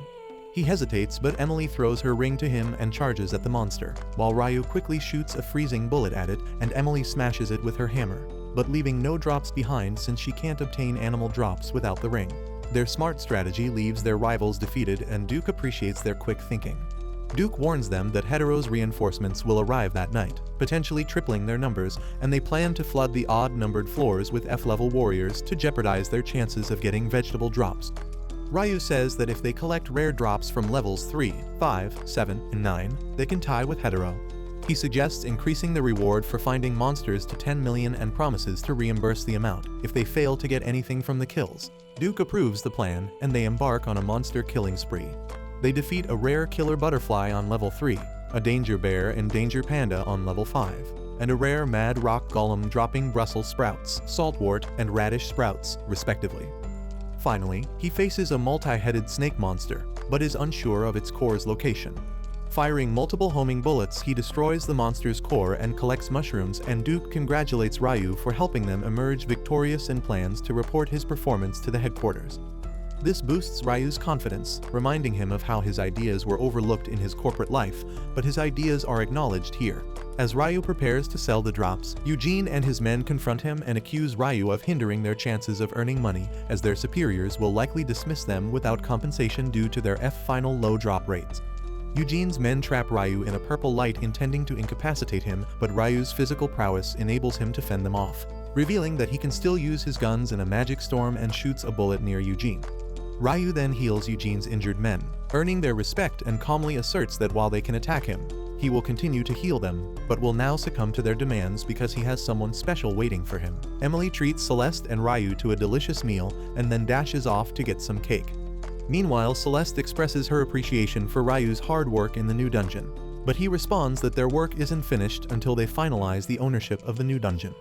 He hesitates, but Emily throws her ring to him and charges at the monster, while Ryu quickly shoots a freezing bullet at it and Emily smashes it with her hammer, but leaving no drops behind since she can't obtain animal drops without the ring. Their smart strategy leaves their rivals defeated, and Duke appreciates their quick thinking. Duke warns them that Hetero's reinforcements will arrive that night, potentially tripling their numbers, and they plan to flood the odd-numbered floors with F-level warriors to jeopardize their chances of getting vegetable drops. Ryu says that if they collect rare drops from levels 3, 5, 7, and 9, they can tie with Hetero. He suggests increasing the reward for finding monsters to 10 million and promises to reimburse the amount if they fail to get anything from the kills. Duke approves the plan, and they embark on a monster killing spree. They defeat a rare killer butterfly on level 3, a danger bear and danger panda on level 5, and a rare mad rock golem dropping Brussels sprouts, saltwort, and radish sprouts, respectively. Finally, he faces a multi-headed snake monster, but is unsure of its core's location. Firing multiple homing bullets, he destroys the monster's core and collects mushrooms, and Duke congratulates Ryu for helping them emerge victorious and plans to report his performance to the headquarters. This boosts Ryu's confidence, reminding him of how his ideas were overlooked in his corporate life, but his ideas are acknowledged here. As Ryu prepares to sell the drops, Eugene and his men confront him and accuse Ryu of hindering their chances of earning money, as their superiors will likely dismiss them without compensation due to their F-final low drop rates. Eugene's men trap Ryu in a purple light intending to incapacitate him, but Ryu's physical prowess enables him to fend them off, revealing that he can still use his guns in a magic storm and shoots a bullet near Eugene. Ryu then heals Eugene's injured men, earning their respect, and calmly asserts that while they can attack him, he will continue to heal them, but will now succumb to their demands because he has someone special waiting for him. Emily treats Celeste and Ryu to a delicious meal and then dashes off to get some cake. Meanwhile, Celeste expresses her appreciation for Ryu's hard work in the new dungeon, but he responds that their work isn't finished until they finalize the ownership of the new dungeon.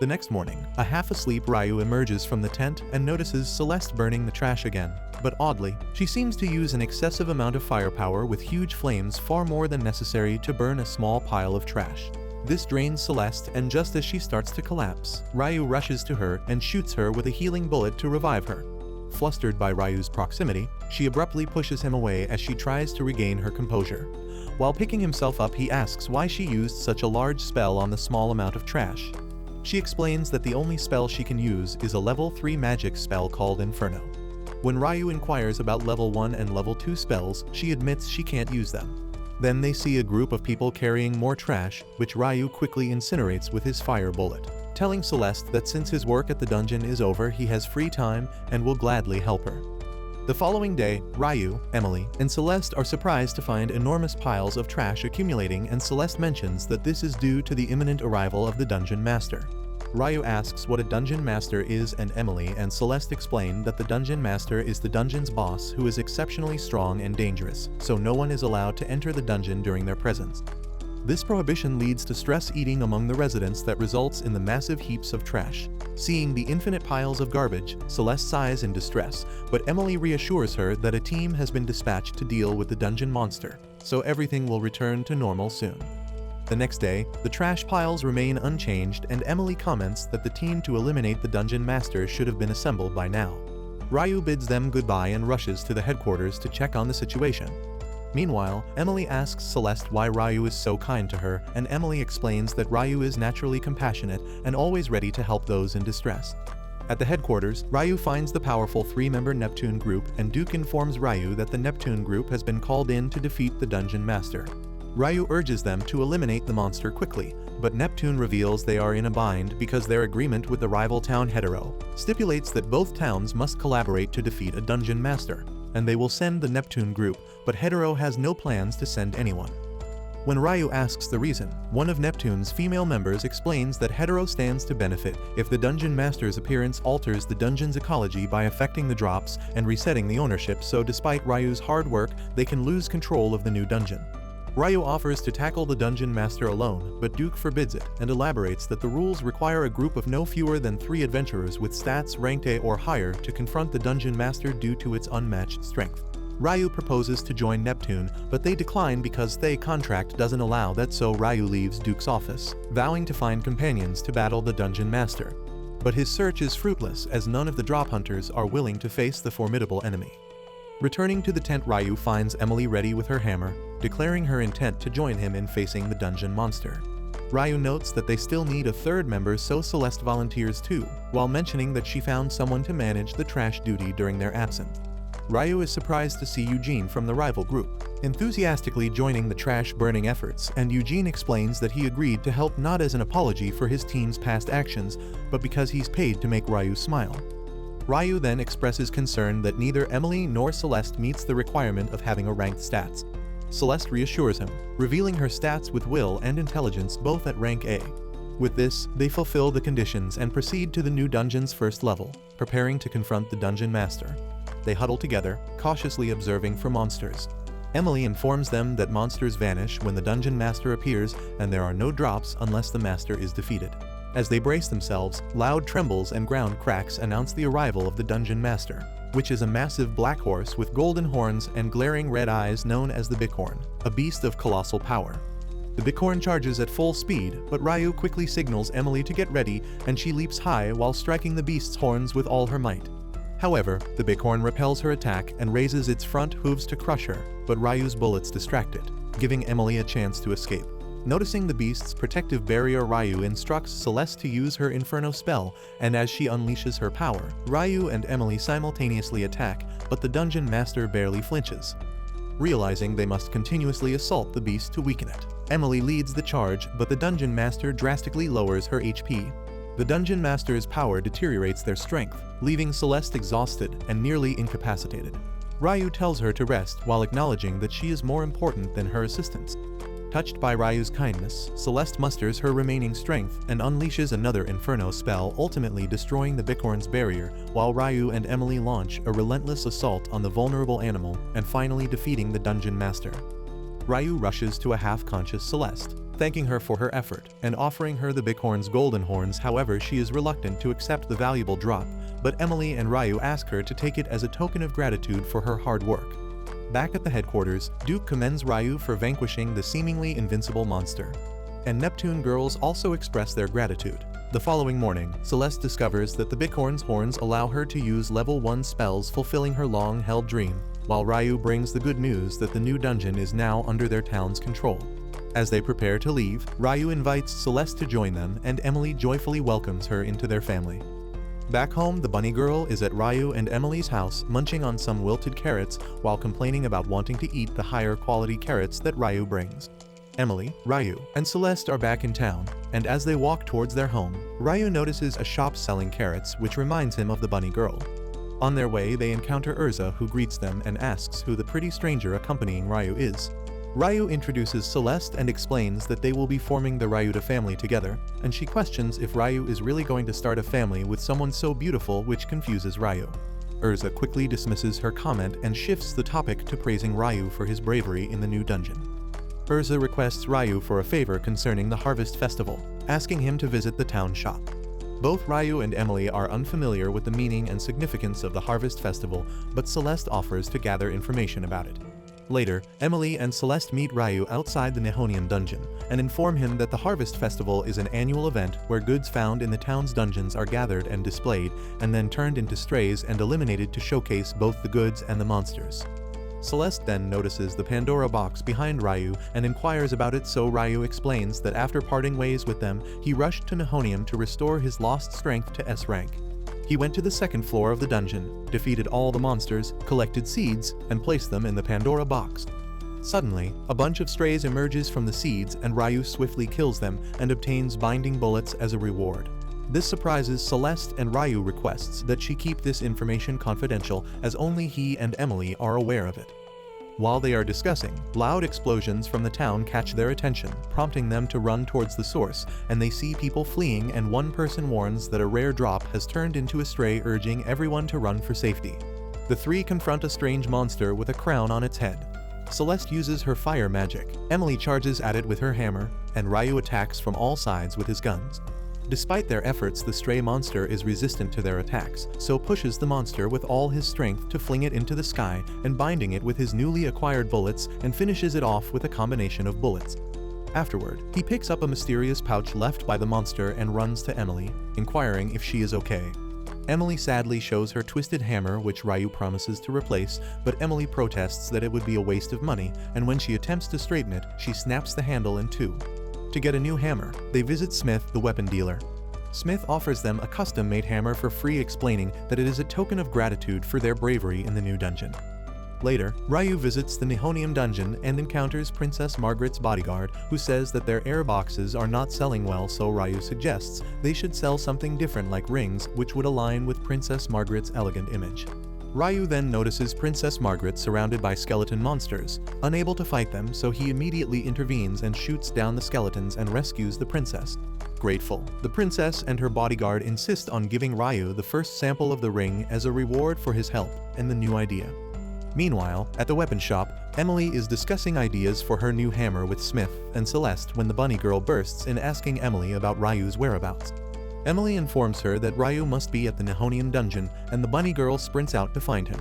The next morning, a half-asleep Ryu emerges from the tent and notices Celeste burning the trash again, but oddly, she seems to use an excessive amount of firepower with huge flames, far more than necessary to burn a small pile of trash. This drains Celeste, and just as she starts to collapse, Ryu rushes to her and shoots her with a healing bullet to revive her. Flustered by Ryu's proximity, she abruptly pushes him away as she tries to regain her composure. While picking himself up, he asks why she used such a large spell on the small amount of trash. She explains that the only spell she can use is a level 3 magic spell called Inferno. When Ryu inquires about level 1 and level 2 spells, she admits she can't use them. Then they see a group of people carrying more trash, which Ryu quickly incinerates with his fire bullet, telling Celeste that since his work at the dungeon is over, he has free time and will gladly help her. The following day, Ryu, Emily, and Celeste are surprised to find enormous piles of trash accumulating, and Celeste mentions that this is due to the imminent arrival of the dungeon master. Ryu asks what a dungeon master is, and Emily and Celeste explain that the dungeon master is the dungeon's boss who is exceptionally strong and dangerous, so no one is allowed to enter the dungeon during their presence. This prohibition leads to stress eating among the residents that results in the massive heaps of trash. Seeing the infinite piles of garbage, Celeste sighs in distress, but Emily reassures her that a team has been dispatched to deal with the dungeon monster, so everything will return to normal soon. The next day, the trash piles remain unchanged, and Emily comments that the team to eliminate the dungeon master should have been assembled by now. Ryu bids them goodbye and rushes to the headquarters to check on the situation. Meanwhile, Emily asks Celeste why Ryu is so kind to her, and Emily explains that Ryu is naturally compassionate and always ready to help those in distress. At the headquarters, Ryu finds the powerful 3-member Neptune group, and Duke informs Ryu that the Neptune group has been called in to defeat the dungeon master. Ryu urges them to eliminate the monster quickly, but Neptune reveals they are in a bind because their agreement with the rival town Hetero stipulates that both towns must collaborate to defeat a dungeon master, and they will send the Neptune group, but Hetero has no plans to send anyone. When Ryu asks the reason, one of Neptune's female members explains that Hetero stands to benefit if the dungeon master's appearance alters the dungeon's ecology by affecting the drops and resetting the ownership, so despite Ryu's hard work, they can lose control of the new dungeon. Ryu offers to tackle the dungeon master alone, but Duke forbids it and elaborates that the rules require a group of no fewer than 3 adventurers with stats ranked A or higher to confront the dungeon master due to its unmatched strength. Ryu proposes to join Neptune, but they decline because their contract doesn't allow that, so Ryu leaves Duke's office, vowing to find companions to battle the dungeon master. But his search is fruitless as none of the drop hunters are willing to face the formidable enemy. Returning to the tent, Ryu finds Emily ready with her hammer, declaring her intent to join him in facing the dungeon monster. Ryu notes that they still need a 3rd member, so Celeste volunteers too, while mentioning that she found someone to manage the trash duty during their absence. Ryu is surprised to see Eugene from the rival group, enthusiastically joining the trash-burning efforts, and Eugene explains that he agreed to help not as an apology for his team's past actions, but because he's paid to make Ryu smile. Ryu then expresses concern that neither Emily nor Celeste meets the requirement of having a ranked stats. Celeste reassures him, revealing her stats with will and intelligence both at rank A. With this, they fulfill the conditions and proceed to the new dungeon's 1st level, preparing to confront the dungeon master. They huddle together, cautiously observing for monsters. Emily informs them that monsters vanish when the dungeon master appears, and there are no drops unless the master is defeated. As they brace themselves, loud trembles and ground cracks announce the arrival of the dungeon master, which is a massive black horse with golden horns and glaring red eyes known as the bighorn, a beast of colossal power. The bighorn charges at full speed, but Ryu quickly signals Emily to get ready, and she leaps high while striking the beast's horns with all her might. However, the bighorn repels her attack and raises its front hooves to crush her, but Ryu's bullets distract it, giving Emily a chance to escape. Noticing the beast's protective barrier, Ryu instructs Celeste to use her Inferno spell, and as she unleashes her power, Ryu and Emily simultaneously attack, but the dungeon master barely flinches. Realizing they must continuously assault the beast to weaken it, Emily leads the charge, but the dungeon master drastically lowers her HP. The dungeon master's power deteriorates their strength, leaving Celeste exhausted and nearly incapacitated. Ryu tells her to rest while acknowledging that she is more important than her assistants. Touched by Ryu's kindness, Celeste musters her remaining strength and unleashes another Inferno spell, ultimately destroying the bighorn's barrier, while Ryu and Emily launch a relentless assault on the vulnerable animal and finally defeating the dungeon master. Ryu rushes to a half-conscious Celeste, thanking her for her effort and offering her the bighorn's golden horns. However, she is reluctant to accept the valuable drop, but Emily and Ryu ask her to take it as a token of gratitude for her hard work. Back at the headquarters, Duke commends Ryu for vanquishing the seemingly invincible monster, and Neptune girls also express their gratitude. The following morning, Celeste discovers that the bighorn's horns allow her to use level 1 spells, fulfilling her long-held dream, while Ryu brings the good news that the new dungeon is now under their town's control. As they prepare to leave, Ryu invites Celeste to join them, and Emily joyfully welcomes her into their family. Back home, the bunny girl is at Ryu and Emily's house, munching on some wilted carrots while complaining about wanting to eat the higher quality carrots that Ryu brings. Emily, Ryu, and Celeste are back in town, and as they walk towards their home, Ryu notices a shop selling carrots, which reminds him of the bunny girl. On their way, they encounter Urza, who greets them and asks who the pretty stranger accompanying Ryu is. Ryu introduces Celeste and explains that they will be forming the Ryouta family together, and she questions if Ryu is really going to start a family with someone so beautiful, which confuses Ryu. Urza quickly dismisses her comment and shifts the topic to praising Ryu for his bravery in the new dungeon. Urza requests Ryu for a favor concerning the Harvest Festival, asking him to visit the town shop. Both Ryu and Emily are unfamiliar with the meaning and significance of the Harvest Festival, but Celeste offers to gather information about it. Later, Emily and Celeste meet Ryu outside the Nihonium dungeon and inform him that the Harvest Festival is an annual event where goods found in the town's dungeons are gathered and displayed, and then turned into strays and eliminated to showcase both the goods and the monsters. Celeste then notices the Pandora box behind Ryu and inquires about it, so Ryu explains that after parting ways with them, he rushed to Nihonium to restore his lost strength to S rank. He went to the second floor of the dungeon, defeated all the monsters, collected seeds, and placed them in the Pandora box. Suddenly, a bunch of strays emerges from the seeds and Ryu swiftly kills them and obtains binding bullets as a reward. This surprises Celeste, and Ryu requests that she keep this information confidential as only he and Emily are aware of it. While they are discussing, loud explosions from the town catch their attention, prompting them to run towards the source, and they see people fleeing, and one person warns that a rare drop has turned into a stray, urging everyone to run for safety. The three confront a strange monster with a crown on its head. Celeste uses her fire magic, Emily charges at it with her hammer, and Ryu attacks from all sides with his guns. Despite their efforts, the stray monster is resistant to their attacks, so pushes the monster with all his strength to fling it into the sky and binding it with his newly acquired bullets, and finishes it off with a combination of bullets. Afterward, he picks up a mysterious pouch left by the monster and runs to Emily, inquiring if she is okay. Emily sadly shows her twisted hammer, which Ryu promises to replace, but Emily protests that it would be a waste of money, and when she attempts to straighten it, she snaps the handle in two. To get a new hammer, they visit Smith, the weapon dealer. Smith offers them a custom-made hammer for free, explaining that it is a token of gratitude for their bravery in the new dungeon. Later, Ryu visits the Nihonium dungeon and encounters Princess Margaret's bodyguard, who says that their air boxes are not selling well, so Ryu suggests they should sell something different like rings, which would align with Princess Margaret's elegant image. Ryu then notices Princess Margaret surrounded by skeleton monsters, unable to fight them, so he immediately intervenes and shoots down the skeletons and rescues the princess. Grateful, the princess and her bodyguard insist on giving Ryu the first sample of the ring as a reward for his help and the new idea. Meanwhile, at the weapon shop, Emily is discussing ideas for her new hammer with Smith and Celeste when the bunny girl bursts in, asking Emily about Ryu's whereabouts. Emily informs her that Ryu must be at the Nihonium dungeon, and the bunny girl sprints out to find him.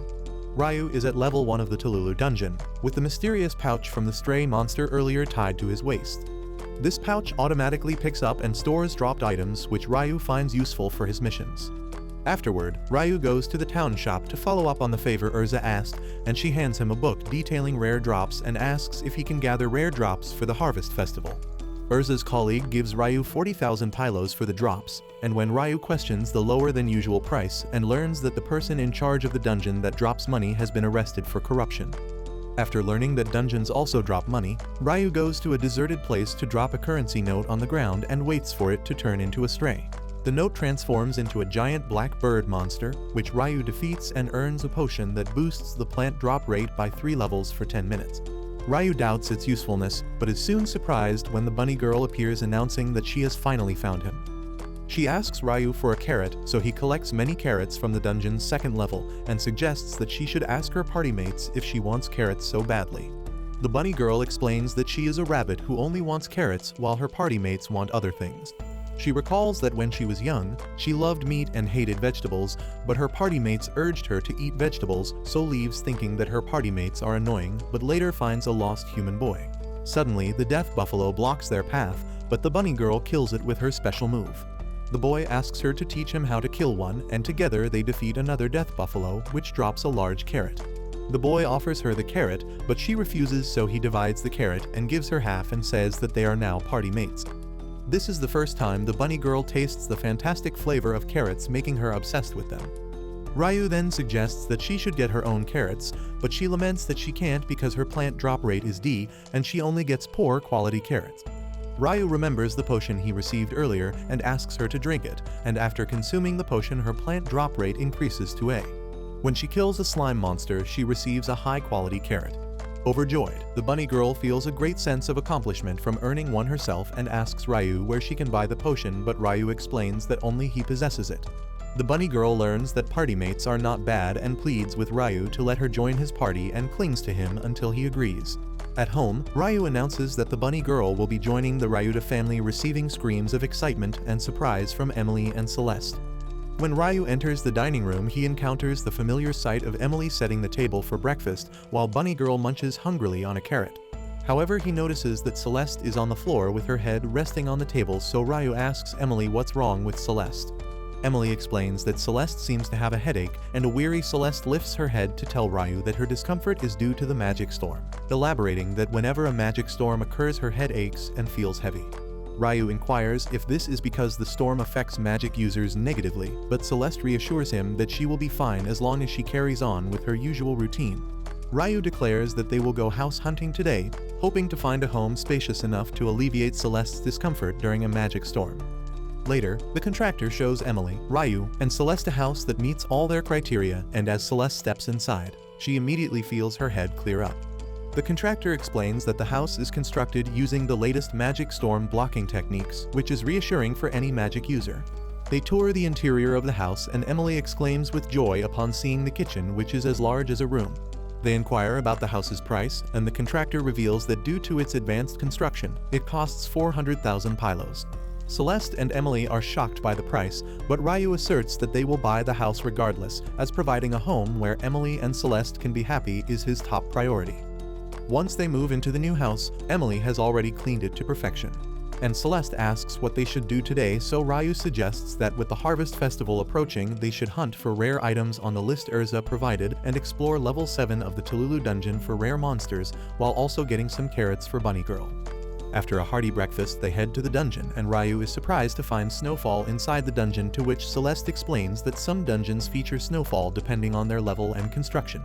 Ryu is at level 1 of the Tululu dungeon, with the mysterious pouch from the stray monster earlier tied to his waist. This pouch automatically picks up and stores dropped items, which Ryu finds useful for his missions. Afterward, Ryu goes to the town shop to follow up on the favor Urza asked, and she hands him a book detailing rare drops and asks if he can gather rare drops for the Harvest Festival. Urza's colleague gives Ryu 40,000 pylos for the drops, and when Ryu questions the lower than usual price and learns that the person in charge of the dungeon that drops money has been arrested for corruption. After learning that dungeons also drop money, Ryu goes to a deserted place to drop a currency note on the ground and waits for it to turn into a stray. The note transforms into a giant black bird monster, which Ryu defeats and earns a potion that boosts the plant drop rate by 3 levels for 10 minutes. Ryu doubts its usefulness, but is soon surprised when the bunny girl appears, announcing that she has finally found him. She asks Ryu for a carrot, so he collects many carrots from the dungeon's 2nd level and suggests that she should ask her party mates if she wants carrots so badly. The bunny girl explains that she is a rabbit who only wants carrots while her party mates want other things. She recalls that when she was young, she loved meat and hated vegetables, but her party mates urged her to eat vegetables, so leaves thinking that her party mates are annoying, but later finds a lost human boy. Suddenly, the death buffalo blocks their path, but the bunny girl kills it with her special move. The boy asks her to teach him how to kill one, and together they defeat another death buffalo, which drops a large carrot. The boy offers her the carrot, but she refuses, so he divides the carrot and gives her half and says that they are now party mates. This is the first time the bunny girl tastes the fantastic flavor of carrots, making her obsessed with them. Ryu then suggests that she should get her own carrots, but she laments that she can't because her plant drop rate is D and she only gets poor quality carrots. Ryu remembers the potion he received earlier and asks her to drink it, and after consuming the potion her plant drop rate increases to A. When she kills a slime monster, she receives a high quality carrot. Overjoyed, the bunny girl feels a great sense of accomplishment from earning one herself and asks Ryu where she can buy the potion, but Ryu explains that only he possesses it. The bunny girl learns that party mates are not bad and pleads with Ryu to let her join his party and clings to him until he agrees. At home, Ryu announces that the bunny girl will be joining the Ryouta family, receiving screams of excitement and surprise from Emily and Celeste. When Ryu enters the dining room, he encounters the familiar sight of Emily setting the table for breakfast while Bunny Girl munches hungrily on a carrot. However, he notices that Celeste is on the floor with her head resting on the table, so Ryu asks Emily what's wrong with Celeste. Emily explains that Celeste seems to have a headache, and a weary Celeste lifts her head to tell Ryu that her discomfort is due to the magic storm, elaborating that whenever a magic storm occurs her head aches and feels heavy. Ryu inquires if this is because the storm affects magic users negatively, but Celeste reassures him that she will be fine as long as she carries on with her usual routine. Ryu declares that they will go house hunting today, hoping to find a home spacious enough to alleviate Celeste's discomfort during a magic storm. Later, the contractor shows Emily, Ryu, and Celeste a house that meets all their criteria, and as Celeste steps inside, she immediately feels her head clear up. The contractor explains that the house is constructed using the latest magic storm blocking techniques, which is reassuring for any magic user. They tour the interior of the house, and Emily exclaims with joy upon seeing the kitchen, which is as large as a room. They inquire about the house's price, and the contractor reveals that due to its advanced construction, it costs 400,000 pylos. Celeste and Emily are shocked by the price, but Ryu asserts that they will buy the house regardless, as providing a home where Emily and Celeste can be happy is his top priority. Once they move into the new house, Emily has already cleaned it to perfection. And Celeste asks what they should do today, so Ryu suggests that with the Harvest Festival approaching, they should hunt for rare items on the list Urza provided and explore level 7 of the Tululu dungeon for rare monsters, while also getting some carrots for Bunny Girl. After a hearty breakfast, they head to the dungeon, and Ryu is surprised to find snowfall inside the dungeon, to which Celeste explains that some dungeons feature snowfall depending on their level and construction.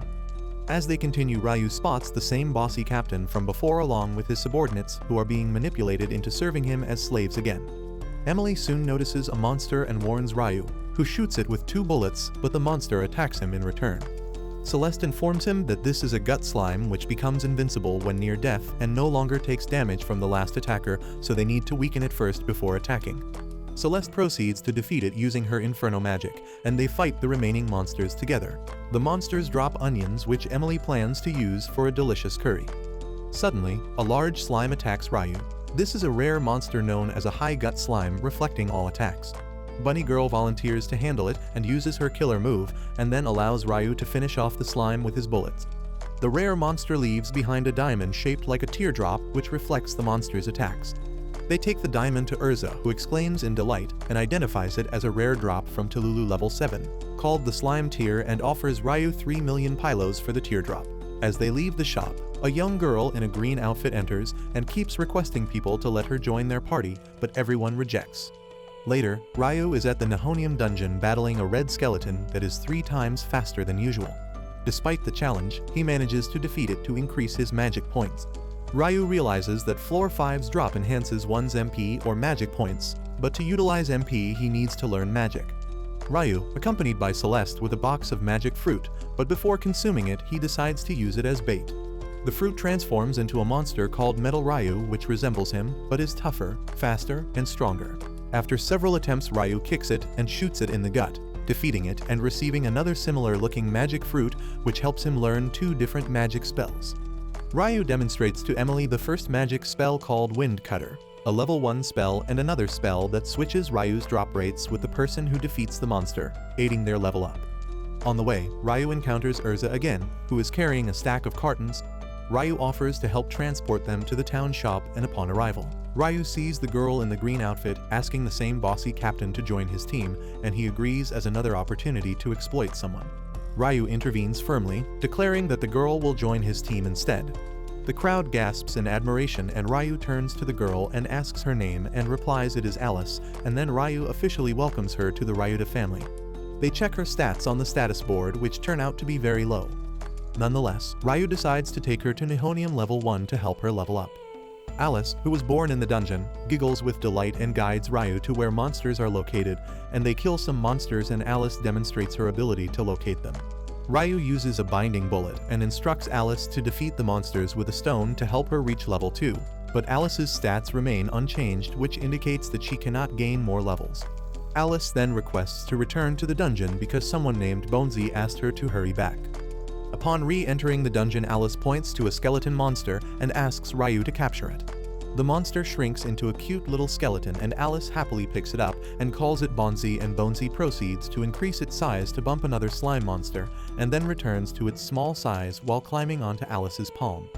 As they continue, Ryu spots the same bossy captain from before along with his subordinates, who are being manipulated into serving him as slaves again. Emily soon notices a monster and warns Ryu, who shoots it with 2 bullets, but the monster attacks him in return. Celeste informs him that this is a gut slime which becomes invincible when near death and no longer takes damage from the last attacker, so they need to weaken it first before attacking. Celeste proceeds to defeat it using her inferno magic, and they fight the remaining monsters together. The monsters drop onions, which Emily plans to use for a delicious curry. Suddenly, a large slime attacks Ryu. This is a rare monster known as a high gut slime, reflecting all attacks. Bunny Girl volunteers to handle it and uses her killer move, and then allows Ryu to finish off the slime with his bullets. The rare monster leaves behind a diamond shaped like a teardrop, which reflects the monster's attacks. They take the diamond to Urza, who exclaims in delight and identifies it as a rare drop from Tululu level 7, called the Slime Tear, and offers Ryu 3 million pylos for the teardrop. As they leave the shop, a young girl in a green outfit enters and keeps requesting people to let her join their party, but everyone rejects. Later, Ryu is at the Nihonium dungeon battling a red skeleton that is 3 times faster than usual. Despite the challenge, he manages to defeat it to increase his magic points. Ryu realizes that floor 5's drop enhances one's MP or magic points, but to utilize MP he needs to learn magic. Ryu, accompanied by Celeste with a box of magic fruit, but before consuming it he decides to use it as bait. The fruit transforms into a monster called Metal Ryu, which resembles him, but is tougher, faster, and stronger. After several attempts, Ryu kicks it and shoots it in the gut, defeating it and receiving another similar-looking magic fruit, which helps him learn 2 different magic spells. Ryu demonstrates to Emily the first magic spell called Wind Cutter, a level 1 spell, and another spell that switches Ryu's drop rates with the person who defeats the monster, aiding their level up. On the way, Ryu encounters Urza again, who is carrying a stack of cartons. Ryu offers to help transport them to the town shop, and upon arrival, Ryu sees the girl in the green outfit asking the same bossy captain to join his team, and he agrees as another opportunity to exploit someone. Ryu intervenes firmly, declaring that the girl will join his team instead. The crowd gasps in admiration, and Ryu turns to the girl and asks her name and replies it is Alice, and then Ryu officially welcomes her to the Ryouta family. They check her stats on the status board, which turn out to be very low. Nonetheless, Ryu decides to take her to Nihonium level 1 to help her level up. Alice, who was born in the dungeon, giggles with delight and guides Ryu to where monsters are located, and they kill some monsters and Alice demonstrates her ability to locate them. Ryu uses a binding bullet and instructs Alice to defeat the monsters with a stone to help her reach level 2, but Alice's stats remain unchanged, which indicates that she cannot gain more levels. Alice then requests to return to the dungeon because someone named Bonesy asked her to hurry back. Upon re-entering the dungeon, Alice points to a skeleton monster and asks Ryu to capture it. The monster shrinks into a cute little skeleton and Alice happily picks it up and calls it Bonesy, and Bonesy proceeds to increase its size to bump another slime monster and then returns to its small size while climbing onto Alice's palm.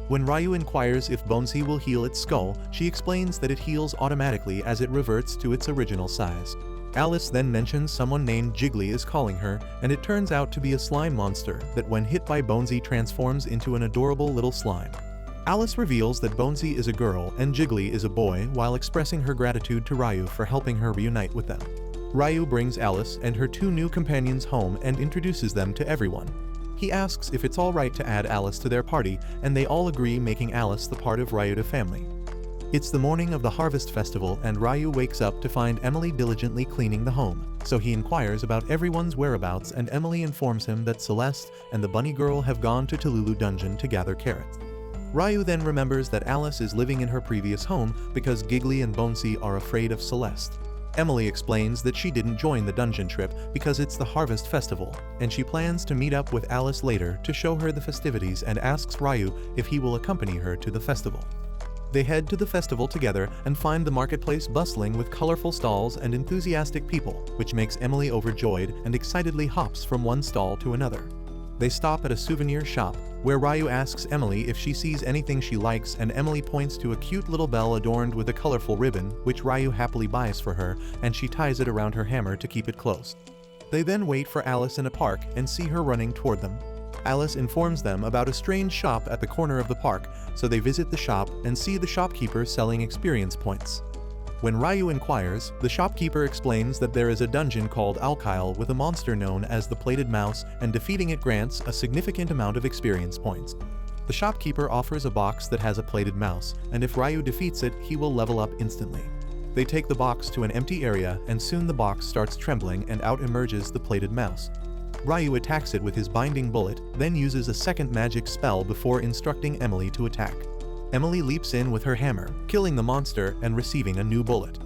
When Ryu inquires if Bonesy will heal its skull, she explains that it heals automatically as it reverts to its original size. Alice then mentions someone named Jiggly is calling her, and it turns out to be a slime monster that when hit by Bonesy transforms into an adorable little slime. Alice reveals that Bonesy is a girl and Jiggly is a boy while expressing her gratitude to Ryu for helping her reunite with them. Ryu brings Alice and her 2 new companions home and introduces them to everyone. He asks if it's alright to add Alice to their party, and they all agree, making Alice the part of Ryouta family. It's the morning of the Harvest Festival and Ryu wakes up to find Emily diligently cleaning the home, so he inquires about everyone's whereabouts and Emily informs him that Celeste and the bunny girl have gone to Tululu Dungeon to gather carrots. Ryu then remembers that Alice is living in her previous home because Giggly and Bonesy are afraid of Celeste. Emily explains that she didn't join the dungeon trip because it's the Harvest Festival, and she plans to meet up with Alice later to show her the festivities and asks Ryu if he will accompany her to the festival. They head to the festival together and find the marketplace bustling with colorful stalls and enthusiastic people, which makes Emily overjoyed and excitedly hops from one stall to another. They stop at a souvenir shop, where Ryu asks Emily if she sees anything she likes, and Emily points to a cute little bell adorned with a colorful ribbon, which Ryu happily buys for her, and she ties it around her hammer to keep it close. They then wait for Alice in a park and see her running toward them. Alice informs them about a strange shop at the corner of the park, so they visit the shop and see the shopkeeper selling experience points. When Ryu inquires, the shopkeeper explains that there is a dungeon called Alkyle with a monster known as the Plated Mouse, and defeating it grants a significant amount of experience points. The shopkeeper offers a box that has a plated mouse, and if Ryu defeats it, he will level up instantly. They take the box to an empty area, and soon the box starts trembling and out emerges the plated mouse. Ryu attacks it with his binding bullet, then uses a second magic spell before instructing Emily to attack. Emily leaps in with her hammer, killing the monster and receiving a new bullet.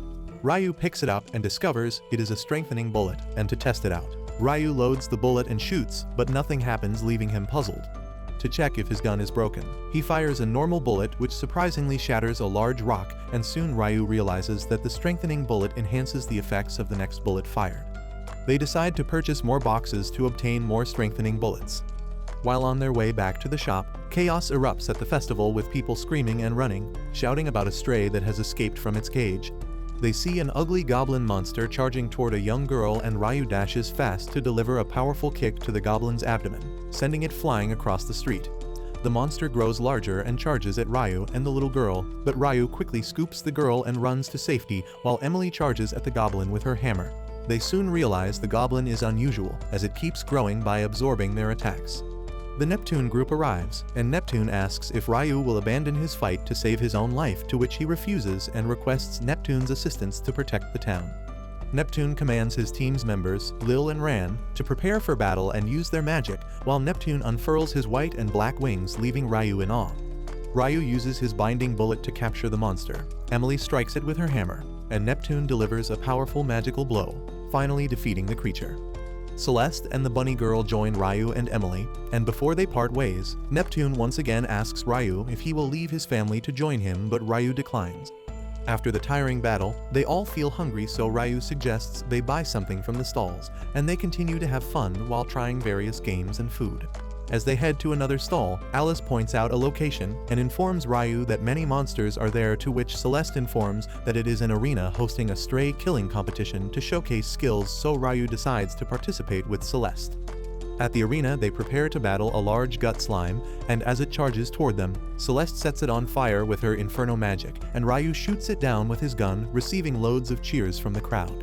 Ryu picks it up and discovers it is a strengthening bullet, and to test it out, Ryu loads the bullet and shoots, but nothing happens, leaving him puzzled. To check if his gun is broken, he fires a normal bullet which surprisingly shatters a large rock, and soon Ryu realizes that the strengthening bullet enhances the effects of the next bullet fired. They decide to purchase more boxes to obtain more strengthening bullets. While on their way back to the shop, chaos erupts at the festival with people screaming and running, shouting about a stray that has escaped from its cage. They see an ugly goblin monster charging toward a young girl, and Ryu dashes fast to deliver a powerful kick to the goblin's abdomen, sending it flying across the street. The monster grows larger and charges at Ryu and the little girl, but Ryu quickly scoops the girl and runs to safety while Emily charges at the goblin with her hammer. They soon realize the goblin is unusual, as it keeps growing by absorbing their attacks. The Neptune group arrives, and Neptune asks if Ryu will abandon his fight to save his own life, to which he refuses and requests Neptune's assistance to protect the town. Neptune commands his team's members, Lil and Ran, to prepare for battle and use their magic, while Neptune unfurls his white and black wings, leaving Ryu in awe. Ryu uses his binding bullet to capture the monster. Emily strikes it with her hammer, and Neptune delivers a powerful magical blow, finally defeating the creature. Celeste and the bunny girl join Ryu and Emily, and before they part ways, Neptune once again asks Ryu if he will leave his family to join him, but Ryu declines. After the tiring battle, they all feel hungry, so Ryu suggests they buy something from the stalls, and they continue to have fun while trying various games and food. As they head to another stall, Alice points out a location and informs Ryu that many monsters are there, to which Celeste informs that it is an arena hosting a stray killing competition to showcase skills, so Ryu decides to participate with Celeste. At the arena, they prepare to battle a large gut slime, and as it charges toward them, Celeste sets it on fire with her inferno magic, and Ryu shoots it down with his gun, receiving loads of cheers from the crowd.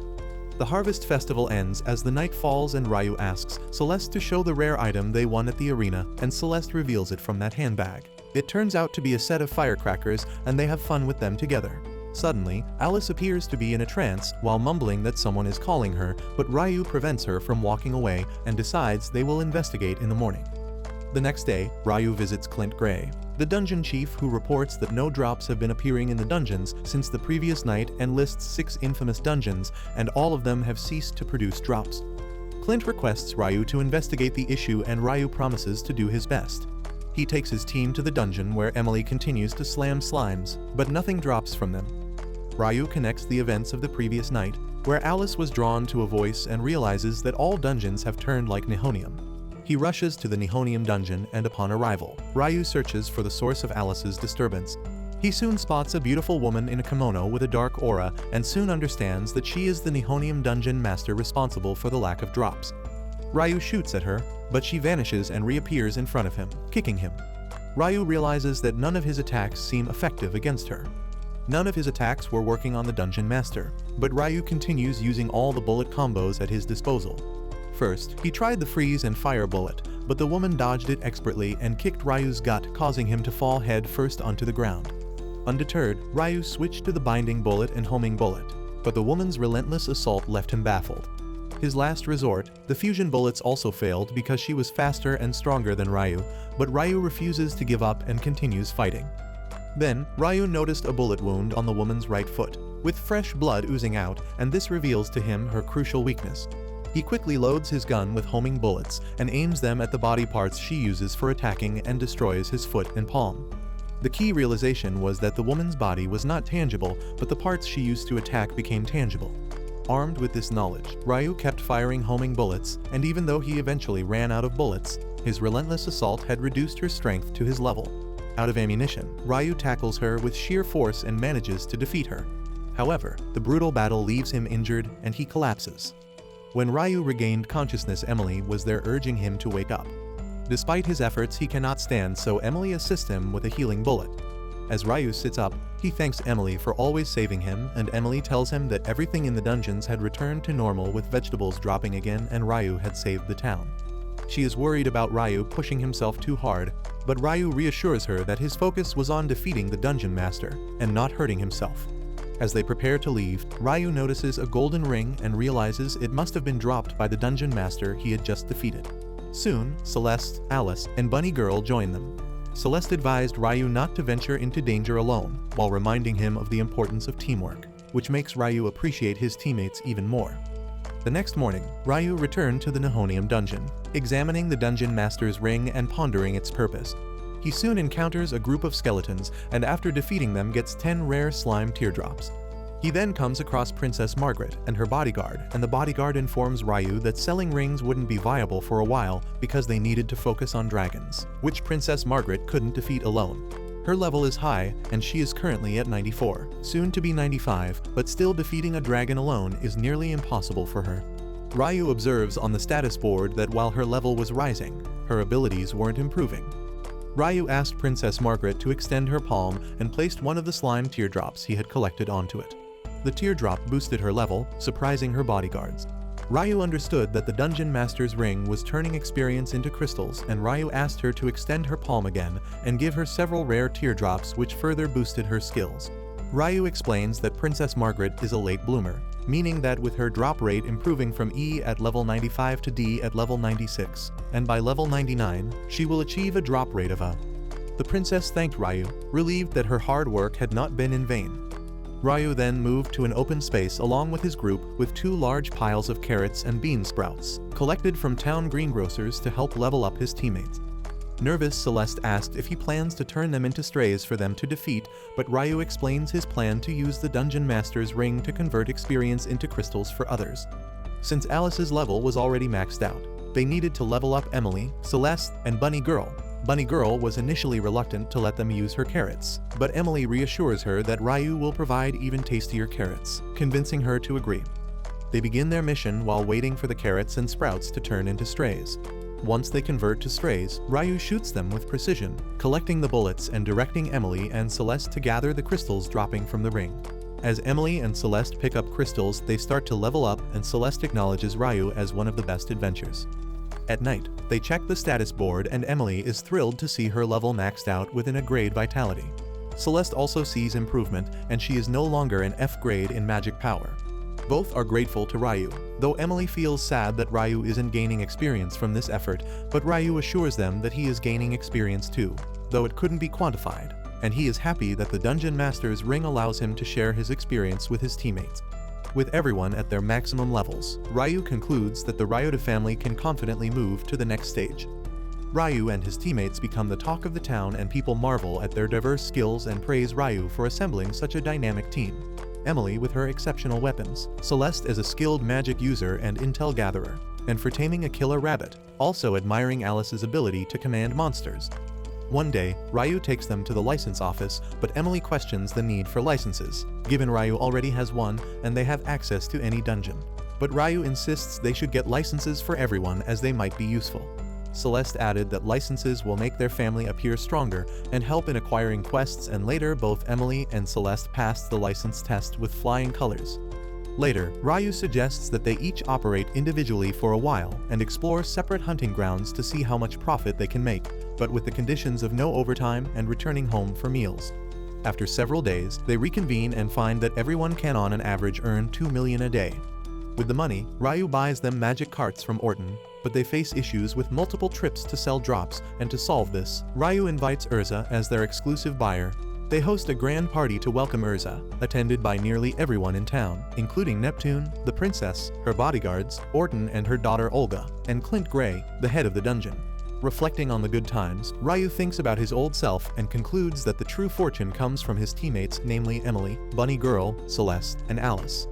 The Harvest Festival ends as the night falls, and Ryu asks Celeste to show the rare item they won at the arena, and Celeste reveals it from that handbag. It turns out to be a set of firecrackers, and they have fun with them together. Suddenly, Alice appears to be in a trance while mumbling that someone is calling her, but Ryu prevents her from walking away and decides they will investigate in the morning. The next day, Ryu visits Clint Gray, the dungeon chief, who reports that no drops have been appearing in the dungeons since the previous night and lists 6 infamous dungeons, and all of them have ceased to produce drops. Clint requests Ryu to investigate the issue, and Ryu promises to do his best. He takes his team to the dungeon where Emily continues to slam slimes, but nothing drops from them. Ryu connects the events of the previous night, where Alice was drawn to a voice and realizes that all dungeons have turned like Nihonium. He rushes to the Nihonium dungeon, and upon arrival, Ryu searches for the source of Alice's disturbance. He soon spots a beautiful woman in a kimono with a dark aura and soon understands that she is the Nihonium dungeon master responsible for the lack of drops. Ryu shoots at her, but she vanishes and reappears in front of him, kicking him. Ryu realizes that none of his attacks seem effective against her. None of his attacks were working on the dungeon master, but Ryu continues using all the bullet combos at his disposal. First, he tried the freeze and fire bullet, but the woman dodged it expertly and kicked Ryu's gut, causing him to fall head first onto the ground. Undeterred, Ryu switched to the binding bullet and homing bullet, but the woman's relentless assault left him baffled. His last resort, the fusion bullets, also failed because she was faster and stronger than Ryu, but Ryu refuses to give up and continues fighting. Then, Ryu noticed a bullet wound on the woman's right foot, with fresh blood oozing out, and this reveals to him her crucial weakness. He quickly loads his gun with homing bullets and aims them at the body parts she uses for attacking and destroys his foot and palm. The key realization was that the woman's body was not tangible, but the parts she used to attack became tangible. Armed with this knowledge, Ryu kept firing homing bullets, and even though he eventually ran out of bullets, his relentless assault had reduced her strength to his level. Out of ammunition, Ryu tackles her with sheer force and manages to defeat her. However, the brutal battle leaves him injured and he collapses. When Ryu regained consciousness, Emily was there urging him to wake up. Despite his efforts, he cannot stand, so Emily assists him with a healing bullet. As Ryu sits up, he thanks Emily for always saving him, and Emily tells him that everything in the dungeons had returned to normal with vegetables dropping again and Ryu had saved the town. She is worried about Ryu pushing himself too hard, but Ryu reassures her that his focus was on defeating the dungeon master and not hurting himself. As they prepare to leave, Ryu notices a golden ring and realizes it must have been dropped by the dungeon master he had just defeated. Soon, Celeste, Alice, and Bunny Girl join them. Celeste advised Ryu not to venture into danger alone, while reminding him of the importance of teamwork, which makes Ryu appreciate his teammates even more. The next morning, Ryu returned to the Nihonium dungeon, examining the dungeon master's ring and pondering its purpose. He soon encounters a group of skeletons, and after defeating them gets 10 rare slime teardrops. He then comes across Princess Margaret and her bodyguard, and the bodyguard informs Ryu that selling rings wouldn't be viable for a while because they needed to focus on dragons, which Princess Margaret couldn't defeat alone. Her level is high, and she is currently at 94, soon to be 95, but still defeating a dragon alone is nearly impossible for her. Ryu observes on the status board that while her level was rising, her abilities weren't improving. Ryu asked Princess Margaret to extend her palm and placed one of the slime teardrops he had collected onto it. The teardrop boosted her level, surprising her bodyguards. Ryu understood that the dungeon master's ring was turning experience into crystals, and Ryu asked her to extend her palm again and give her several rare teardrops which further boosted her skills. Ryu explains that Princess Margaret is a late bloomer, meaning that with her drop rate improving from E at level 95 to D at level 96, and by level 99, she will achieve a drop rate of A. The princess thanked Ryu, relieved that her hard work had not been in vain. Ryu then moved to an open space along with his group with 2 large piles of carrots and bean sprouts, collected from town greengrocers to help level up his teammates. Nervous, Celeste asked if he plans to turn them into strays for them to defeat, but Ryu explains his plan to use the dungeon master's ring to convert experience into crystals for others. Since Alice's level was already maxed out, they needed to level up Emily, Celeste, and Bunny Girl. Bunny Girl was initially reluctant to let them use her carrots, but Emily reassures her that Ryu will provide even tastier carrots, convincing her to agree. They begin their mission while waiting for the carrots and sprouts to turn into strays. Once they convert to strays, Ryu shoots them with precision, collecting the bullets and directing Emily and Celeste to gather the crystals dropping from the ring. As Emily and Celeste pick up crystals, they start to level up, and Celeste acknowledges Ryu as one of the best adventures. At night, they check the status board, and Emily is thrilled to see her level maxed out within a grade vitality. Celeste also sees improvement, and she is no longer an F grade in magic power. Both are grateful to Ryu, though Emily feels sad that Ryu isn't gaining experience from this effort, but Ryu assures them that he is gaining experience too, though it couldn't be quantified, and he is happy that the Dungeon Master's ring allows him to share his experience with his teammates. With everyone at their maximum levels, Ryu concludes that the Ryouta family can confidently move to the next stage. Ryu and his teammates become the talk of the town, and people marvel at their diverse skills and praise Ryu for assembling such a dynamic team. Emily with her exceptional weapons, Celeste as a skilled magic user and intel gatherer, and for taming a killer rabbit, also admiring Alice's ability to command monsters. One day, Ryu takes them to the license office, but Emily questions the need for licenses, given Ryu already has one and they have access to any dungeon. But Ryu insists they should get licenses for everyone as they might be useful. Celeste added that licenses will make their family appear stronger and help in acquiring quests, and later both Emily and Celeste passed the license test with flying colors. Later, Ryu suggests that they each operate individually for a while and explore separate hunting grounds to see how much profit they can make, but with the conditions of no overtime and returning home for meals. After several days, they reconvene and find that everyone can on an average earn 2 million a day. With the money, Ryu buys them magic carts from Orton, but they face issues with multiple trips to sell drops, and to solve this, Ryu invites Urza as their exclusive buyer. They host a grand party to welcome Urza, attended by nearly everyone in town, including Neptune, the princess, her bodyguards, Orton and her daughter Olga, and Clint Gray, the head of the dungeon. Reflecting on the good times, Ryu thinks about his old self and concludes that the true fortune comes from his teammates, namely Emily, Bunny Girl, Celeste, and Alice.